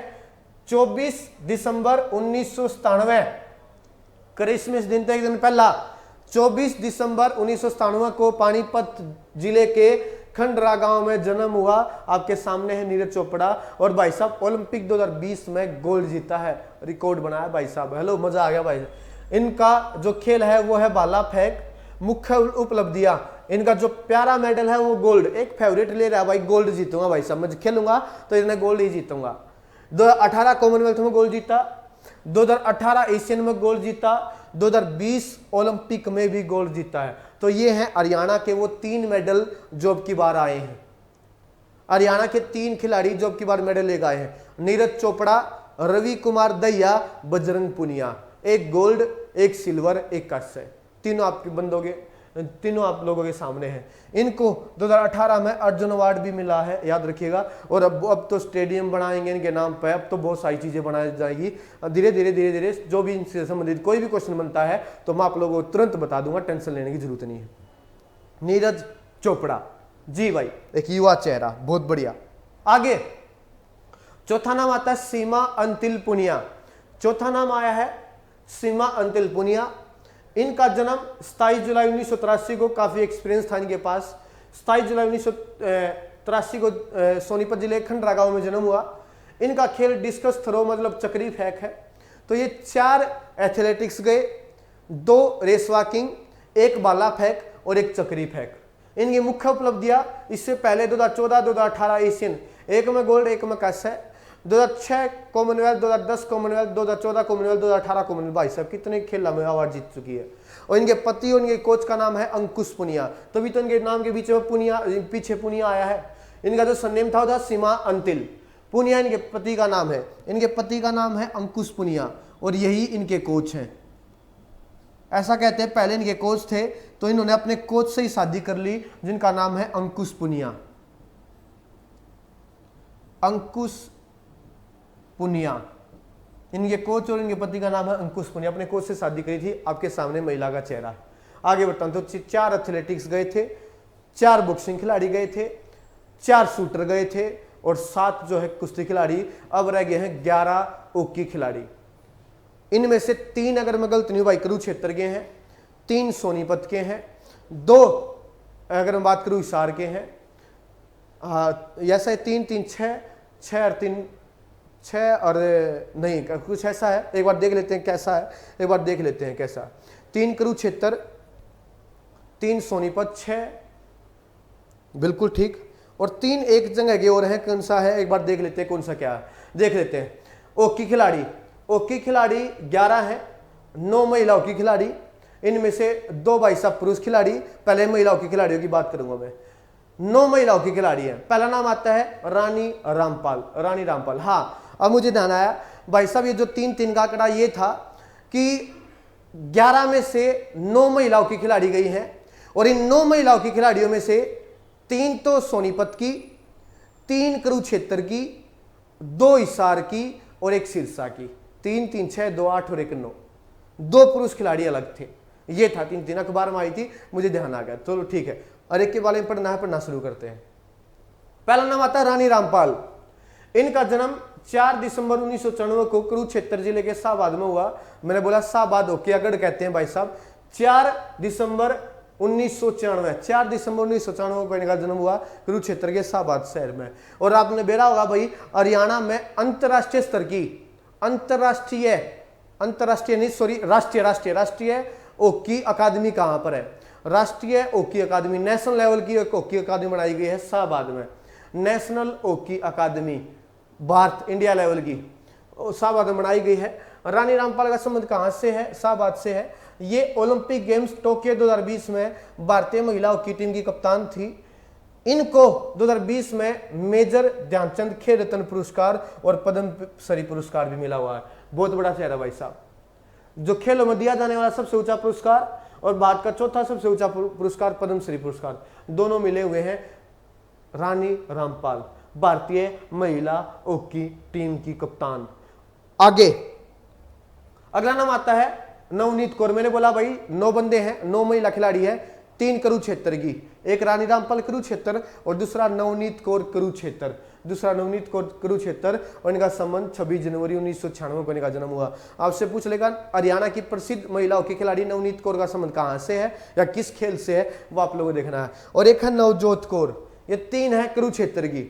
24 दिसंबर 1997, क्रिसमस दिन तक एक दिन पहला 24 दिसंबर 1997 को पानीपत जिले के खंडरा गांव में जन्म हुआ। आपके सामने है नीरज चोपड़ा। और भाई साहब ओलंपिक 2020 में गोल्ड जीता है, रिकॉर्ड बनाया भाई साहब। हेलो, मजा आ गया भाई। इनका जो खेल है वो है भाला फेंक। मुख्य उपलब्धियां, इनका जो प्यारा मेडल है वो गोल्ड। एक फेवरेट ले रहा है भाई, गोल्ड जीतूंगा भाई साहब, मैं खेलूंगा तो इन्हें गोल्ड ही जीतूंगा। 2018 कॉमनवेल्थ में गोल्ड जीता, 2018 एशियन में गोल्ड जीता, 2020 ओलंपिक में भी गोल्ड जीता है। तो ये हैं हरियाणा के वो 3 मेडल जो अब की बार आए हैं। हरियाणा के 3 खिलाड़ी जो अब की बार मेडल लेकर आए हैं, नीरज चोपड़ा, रवि कुमार दहिया, बजरंग पुनिया। एक गोल्ड, एक सिल्वर, एक कांस्य। तीनों आपके बंदोगे, तीनों आप लोगों के सामने हैं। इनको 2018 में अर्जुन अवार्ड भी मिला है, याद रखिएगा। और अब तो स्टेडियम बनाएंगे इनके नाम पे, अब तो बहुत सारी चीजें बनाई जाएगी। धीरे धीरे जो भी इनसे संबंधित कोई भी क्वेश्चन बनता है तो मैं आप लोगों को तुरंत बता दूंगा, टेंशन लेने की जरूरत नहीं है। नीरज चोपड़ा जी भाई, एक युवा चेहरा, बहुत बढ़िया। आगे चौथा नाम आता है सीमा अंतिल पुनिया। चौथा नाम आया है सीमा अंतिल पुनिया। इनका जन्म 27 जुलाई 1983 को, काफी एक्सपीरियंस था इनके पास। 27 जुलाई 1983 को सोनीपत जिले खंडरा गांव में जन्म हुआ। इनका खेल डिस्कस थ्रो मतलब चक्री फेंक है। तो ये 4 एथलेटिक्स गए, 2 रेस वॉकिंग, 1 भाला फेंक और 1 चक्री फेंक। इनकी मुख्य उपलब्धियां इससे पहले 2014, 2018 एशियन, 1 में गोल्ड, 1 में कांस्य है। 2006 कॉमनवेल्थ, 2010 कॉमनवेल्थ, 2014 कॉमनवेल्थ, 2018 कॉमनवेल्थ। भाई साहब कितने खेल में अवार्ड जीत चुकी है। और इनके पति और इनके कोच का नाम है अंकुश पुनिया, तभी तो इनके नाम के बीच में पुनिया, पीछे पुनिया आया है। इनका जो सरनेम था वो था सीमा अंतिल पुनिया, इनके पति का नाम है। इनके पति का नाम है अंकुश पुनिया और यही इनके कोच हैं। ऐसा कहते हैं पहले इनके कोच थे तो इन्होंने अपने कोच से ही शादी कर ली, जिनका नाम है अंकुश पुनिया। अंकुश पुनिया इनके कोच और इनके पति का नाम है अंकुश पुनिया, अपने कोच से शादी करी थी। आपके सामने महिला का चेहरा है। आगे बढ़ता हूं, तो 4 एथलेटिक्स गए थे, 4 बॉक्सिंग खिलाड़ी गए थे, 4 शूटर गए थे और 7 जो है कुश्ती खिलाड़ी। अब रह गए हैं 11 ओकी खिलाड़ी। इनमें से 3 अगर मैं गलत नहीं हूं भाई कुरुक्षेत्र के हैं, 3 सोनीपत के हैं, 2 अगर मैं बात करूं हिसार के हैं। ऐसा है 3 3 6 और 3 6 और नहीं कुछ ऐसा है। एक बार देख लेते हैं कैसा है, एक बार देख लेते हैं कैसा। 3 कुरुक्षेत्र, 3 सोनीपत, 6 बिल्कुल ठीक, और 3 एक जगह के और हैं। कौन सा है एक बार देख लेते हैं, कौन सा क्या है देख लेते हैं। ओकी खिलाड़ी, ओकी खिलाड़ी 11 हैं, 9 महिला हॉकी खिलाड़ी, इनमें से 2 भाई साहब पुरुष खिलाड़ी। पहले महिला हॉकी खिलाड़ियों की बात करूंगा मैं। 9 महिला हॉकी खिलाड़ी हैं। पहला नाम आता है रानी रामपाल, रानी रामपाल। हाँ, अब मुझे ध्यान आया भाई साहब, ये जो 3-3 का आंकड़ा ये था कि 11 में से 9 महिलाओं की खिलाड़ी गई हैं, और इन 9 महिलाओं की खिलाड़ियों में से 3 तो सोनीपत की, 3 कुरुक्षेत्र की, 2 हिसार की और 1 सिरसा की। 3 3 6 2 8 और 1 9। 2 पुरुष खिलाड़ी अलग थे। ये था 3-3 अखबार में आई थी, मुझे ध्यान आ गया। चलो ठीक है, और एक के बारे में पढ़ना शुरू करते हैं। पहला नाम आता है रानी रामपाल। इनका जन्म 4 दिसंबर 1994 को कुरुक्षेत्र जिले के शाहबाद में हुआ। मैंने बोला शाहबाद होकियागढ़ कहते हैं भाई साहब। 4 दिसंबर 1994, 4 दिसंबर 1994 को इनका जन्म हुआ कुरुक्षेत्र के शाहबाद शहर में। और आपने बेरा होगा भाई, हरियाणा में अंतरराष्ट्रीय स्तर की, राष्ट्रीय हॉकी अकादमी कहां पर है? राष्ट्रीय हॉकी अकादमी, नेशनल लेवल की एक हॉकी अकादमी बनाई गई है शाहबाद में। नेशनल हॉकी अकादमी भारत इंडिया लेवल की शाहबाद में बनाई गई है। रानी रामपाल का संबंध कहां से है? शाहबाद से है। ये ओलंपिक गेम्स टोक्यो 2020 में भारतीय महिला हॉकी टीम की कप्तान थी। इनको 2020 में मेजर ध्यानचंद खेल रत्न पुरस्कार और पद्म श्री पुरस्कार भी मिला हुआ है। बहुत बड़ा चेहरा भाई साहब। जो खेलों में दिया जाने वाला सबसे ऊंचा पुरस्कार और भारत का चौथा सबसे ऊंचा पुरस्कार पद्म श्री पुरस्कार, दोनों मिले हुए हैं रानी रामपाल, भारतीय महिला हॉकी टीम की कप्तान। आगे अगला नाम आता है नवनीत कौर। मैंने बोला भाई 9 बंदे हैं, 9 महिला खिलाड़ी है, 3 कुरुक्षेत्र की, एक रानी रामपाल कुरुक्षेत्र और दूसरा नवनीत कौर कुरुक्षेत्र, और इनका संबंध 26 जनवरी 1996 को इनका जन्म हुआ। आपसे पूछ लेगा हरियाणा की प्रसिद्ध महिला हॉकी खिलाड़ी नवनीत कौर का संबंध कहां से है या किस खेल से है, वो आप लोगों को देखना है। और एक है नवजोत कौर। ये 3 है कुरुक्षेत्र की,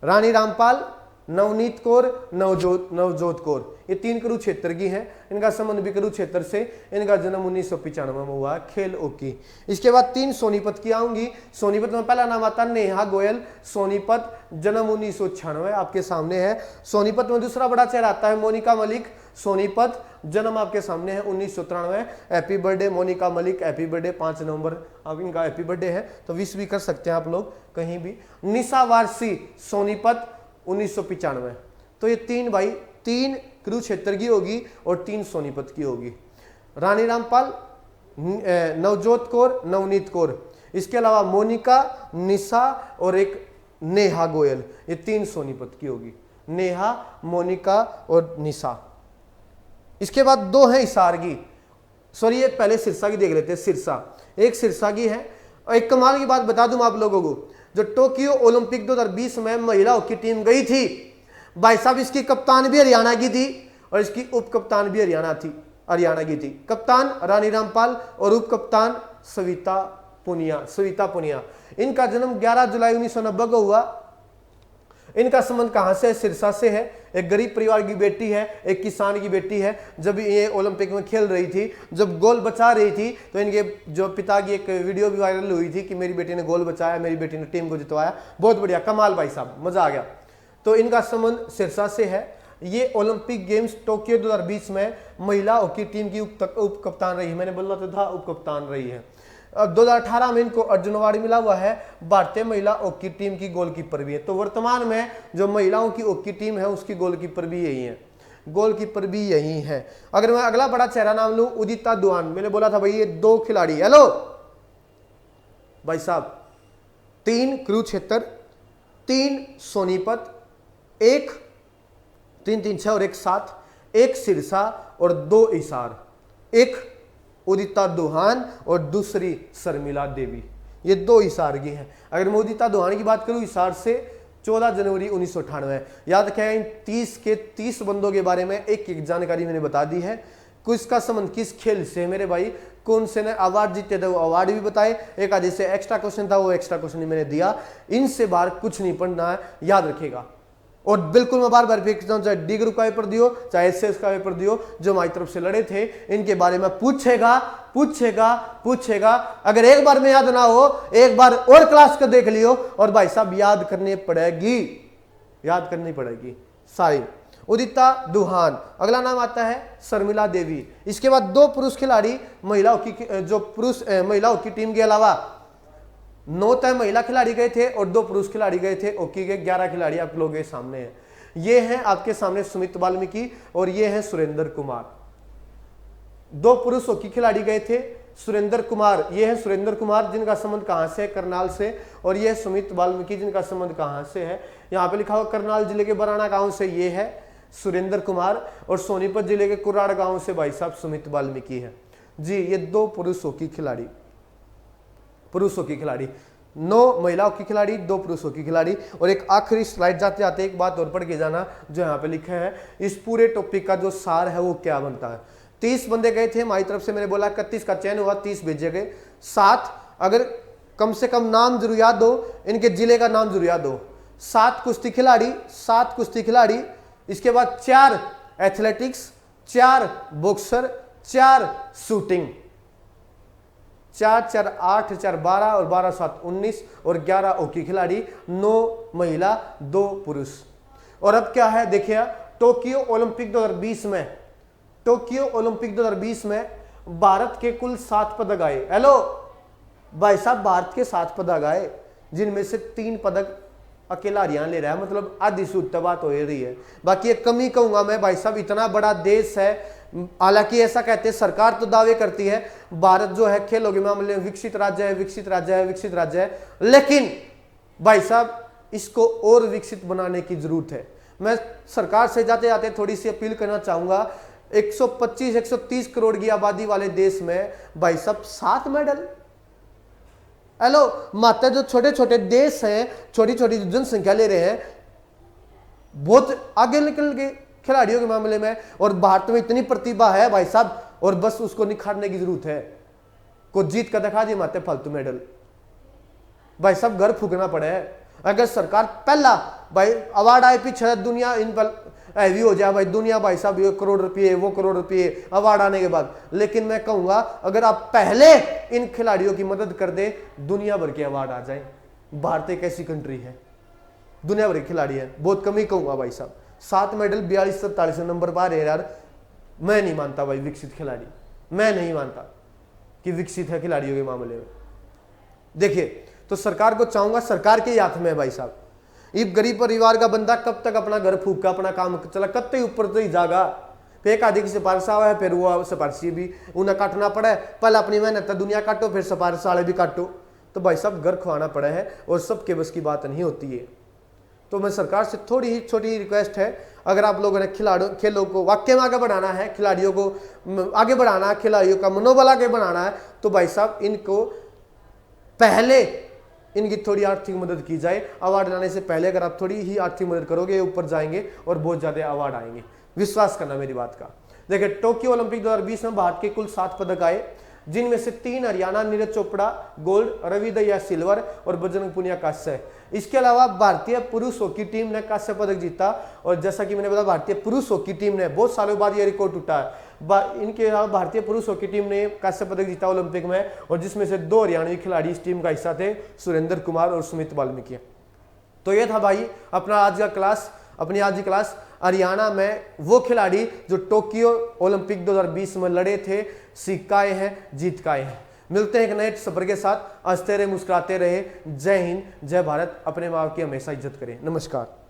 रानी रामपाल, नवनीत कौर, नवजोत कौर, ये 3 कुरुक्षेत्र की हैं। इनका संबंध भी कुरुक्षेत्र से, इनका जन्म 1995 में हुआ, खेल हॉकी। इसके बाद 3 सोनीपत की आऊंगी। सोनीपत में पहला नाम आता है नेहा गोयल। सोनीपत, जन्म 1996 आपके सामने है। सोनीपत में दूसरा बड़ा चेहरा आता है मोनिका मलिक। सोनीपत, जन्म आपके सामने है 1993। Happy birthday Monika Malik, happy birthday. 5 नवंबर अब इनका हैप्पी बर्थडे है, तो विश भी कर सकते हैं आप लोग कहीं भी। निशा वारसी, सोनीपत, 1995। तो ये 3 भाई, 3 कुरुक्षेत्र की होगी और 3 सोनीपत की होगी। रानी रामपाल, नवजोत कौर, नवनीत कौर, इसके अलावा मोनिका, निशा और एक नेहा गोयल, ये 3 सोनीपत की होगी। नेहा, मोनिका और निशा। इसके बाद 2 है हिसार की, सॉरी ये पहले सिरसा की देख लेते हैं। सिरसा, एक सिरसा की है। और एक कमाल की बात बता दूं आप लोगों को, जो टोक्यो ओलंपिक 2020 में महिला हॉकी टीम गई थी भाई साहब, इसकी कप्तान भी हरियाणा की थी और इसकी उप कप्तान भी हरियाणा की थी। कप्तान रानी रामपाल और उप कप्तान सविता पुनिया। इनका जन्म 11 जुलाई 1990 को हुआ। इनका संबंध कहां से है? सिरसा से है। एक गरीब परिवार की बेटी है, एक किसान की बेटी है। जब ये ओलंपिक में खेल रही थी, जब गोल बचा रही थी, तो इनके जो पिता की एक वीडियो भी वायरल हुई थी कि मेरी बेटी ने गोल बचाया, मेरी बेटी ने टीम को जितवाया। बहुत बढ़िया, कमाल भाई साहब, मजा आ गया। तो इनका संबंध सिरसा से है। ये ओलंपिक गेम्स टोक्यो 2020 में महिला हॉकी टीम की उप कप्तान रही है। मैंने बोला तो था उप कप्तान रही है। 2018 में इनको अर्जुन अवार्ड मिला हुआ है। भारतीय महिला हॉकी टीम की गोलकीपर भी है। तो वर्तमान में जो महिलाओं की हॉकी टीम है उसकी गोलकीपर भी यही है। अगर मैं अगला बड़ा चेहरा नाम लूं, उदिता दुआन। मैंने बोला था भाई ये 2 खिलाड़ी। हेलो भाई साहब, 3 कुरुक्षेत्र, 3 सोनीपत, 1 3 3 6 और 1 7। एक सिरसा और 2 इसार, एक उदिता दोहान और दूसरी शर्मिला देवी। ये 2 इसार की हैं। अगर मैं उदिता दोहान की बात करूं, इसार से 14 जनवरी 1998। याद रखें, इन 30 के 30 बंदों के बारे में एक एक जानकारी मैंने बता दी है। किसका संबंध किस खेल से है मेरे भाई, कौन से ने अवार्ड जीते थे वो अवार्ड भी बताए, एक आधे से एक्स्ट्रा क्वेश्चन था वो एक्स्ट्रा क्वेश्चन ही मैंने दिया। इनसे बाहर कुछ नहीं पढ़ना है, याद रखेगा। और बिल्कुल मैं बार बार रिपीट चाहे डी ग्रुप का पेपर दियो चाहे एसएस का पेपर दियो, जो हमारी तरफ से लड़े थे इनके बारे में पूछेगा पूछेगा पूछेगा। अगर एक बार में याद ना हो, एक बार और क्लास का देख लियो, और भाई साहब याद करनी पड़ेगी, याद करनी पड़ेगी सारी। उदिता दोहान, अगला नाम आता है शर्मिला देवी। इसके बाद 2 पुरुष खिलाड़ी महिला हॉकी, जो पुरुष महिला हॉकी टीम के अलावा 9 तय महिला खिलाड़ी गए थे और 2 पुरुष खिलाड़ी गए थे। हॉकी के 11 खिलाड़ी आप लोगों के सामने हैं। ये हैं आपके सामने सुमित वाल्मीकि और ये हैं सुरेंद्र कुमार। 2 पुरुष हॉकी खिलाड़ी गए थे, सुरेंद्र कुमार, ये है सुरेंद्र कुमार जिनका संबंध कहां से है, करनाल से, और ये सुमित वाल्मीकि जिनका संबंध कहां से है, यहाँ पे लिखा हुआ करनाल जिले के बराना गांव से ये है सुरेंद्र कुमार, और सोनीपत जिले के कुराड़ गांव से भाई साहब सुमित वाल्मीकि है जी। ये 2 पुरुष हॉकी खिलाड़ी, पुरुष हॉकी खिलाड़ी, 9 महिला हॉकी खिलाड़ी, 2 पुरुष हॉकी खिलाड़ी। और एक आखिरी स्लाइड जाते जाते एक बात और पढ़ के जाना, जो यहाँ पे लिखा है, इस पूरे टॉपिक का जो सार है वो क्या बनता है। 30 बंदे गए थे हमारी तरफ से, मैंने बोला 31 का चयन हुआ, 30 भेजे गए। 7 अगर कम से कम नाम जरूर याद हो, इनके जिले का नाम जरूर याद हो। 7 कुश्ती खिलाड़ी, 7 कुश्ती खिलाड़ी, इसके बाद 4 एथलेटिक्स, 4 बॉक्सर, 4 शूटिंग, 4 4 8 4 12 और 12 7 19 और 11 हॉकी खिलाड़ी, 9 महिला 2 पुरुष। और अब क्या है देखिए, टोक्यो ओलंपिक 2020 में, टोक्यो ओलंपिक 2020 में भारत के कुल 7 पदक आए। हेलो भाई साहब, भारत के 7 पदक आए, जिनमें से 3 पदक अकेला हरियाणा ले रहा है, मतलब आधी शुद्ध बात हो रही है। बाकी एक कमी कहूंगा मैं भाई साहब, इतना बड़ा देश है, हालांकि ऐसा कहते हैं, सरकार तो दावे करती है भारत जो है खेलों के मामले में विकसित राज्य है, विकसित राज्य है, विकसित राज्य है, लेकिन भाई साहब इसको और विकसित बनाने की जरूरत है। मैं सरकार से जाते जाते थोड़ी सी अपील करना चाहूंगा, 125-130 करोड़ की आबादी वाले देश में भाई साहब 7 मेडल। हेलो, मात्र जो छोटे छोटे देश हैं, छोटी छोटी जनसंख्या ले रहे हैं, बहुत आगे निकल गए खिलाड़ियों के मामले में, और भारत में इतनी प्रतिभा है भाई साहब, और बस उसको निखारने की जरूरत है। को जीत कर दिखा दी माते फालतू मेडल, भाई साहब घर फूकना पड़े है। अगर सरकार पहला भाई अवार्ड आए पीछे दुनिया इन पर हैवी हो जाए भाई, दुनिया भाई साहब ये करोड़ रुपये वो करोड़ रुपये अवार्ड आने के बाद, लेकिन मैं कहूंगा अगर आप पहले इन खिलाड़ियों की मदद कर दे, दुनिया भर के अवार्ड आ जाए। भारत एक ऐसी कंट्री है, दुनिया भर के खिलाड़ी है, बहुत कम ही कहूंगा भाई साहब। 7 मेडल 42-47 नंबर पर है यार। मैं नहीं मानता भाई विकसित खिलाड़ी, मैं नहीं मानता कि विकसित है खिलाड़ियों के मामले में। देखिए, तो सरकार को चाहूंगा, सरकार के हाथ में है भाई साहब। ये गरीब परिवार का बंदा कब तक अपना घर फूक का अपना काम चला, कब तक ऊपर तो ही जागा। फिर एक आदि की सिफारिश आवा है, फिर वो सिफारिशी भी उन्हें काटना पड़ा है। पहले अपनी मेहनत दुनिया काटो, फिर सिफारिश वाले भी काटो, तो भाई साहब घर खुआना पड़ा है, और सबके बस की बात नहीं होती है। तो मैं सरकार से थोड़ी ही छोटी रिक्वेस्ट है, अगर आप लोगों ने खेलों को वाकई में आगे बढ़ाना है, खिलाड़ियों को आगे बढ़ाना है, खिलाड़ियों का मनोबल आगे बढ़ाना है, तो भाई साहब इनको पहले इनकी थोड़ी आर्थिक मदद की जाए। अवार्ड लाने से पहले अगर आप थोड़ी ही आर्थिक मदद करोगे, ऊपर जाएंगे और बहुत ज्यादा अवार्ड आएंगे, विश्वास करना मेरी बात का। देखिए, टोक्यो ओलंपिक 2020 में भारत के कुल 7 पदक आए, जिनमें से 3 हरियाणा, नीरज चोपड़ा गोल्ड, रवि दहिया सिल्वर और बजरंग पुनिया कांस्य। इसके अलावा भारतीय पुरुष हॉकी टीम ने कांस्य पदक जीता, और जैसा कि मैंने बताया भारतीय पुरुष हॉकी टीम ने बहुत सालों बाद यह रिकॉर्ड टूटा है। इनके अलावा भारतीय पुरुष हॉकी टीम ने कांस्य पदक जीता ओलंपिक में, और जिसमें से 2 हरियाणवी खिलाड़ी इस टीम का हिस्सा थे, सुरेंद्र कुमार और सुमित वाल्मीकि। तो ये था भाई अपना आज का क्लास, अपनी आज की क्लास। हरियाणा में वो खिलाड़ी जो टोक्यो ओलंपिक 2020 में लड़े थे, सीख आए हैं, जीत का आए हैं। मिलते हैं एक नए सफर के साथ। हंसते रहे, मुस्कुराते रहे। जय हिंद, जय भारत। अपने माँ बाप की हमेशा इज्जत करें। नमस्कार।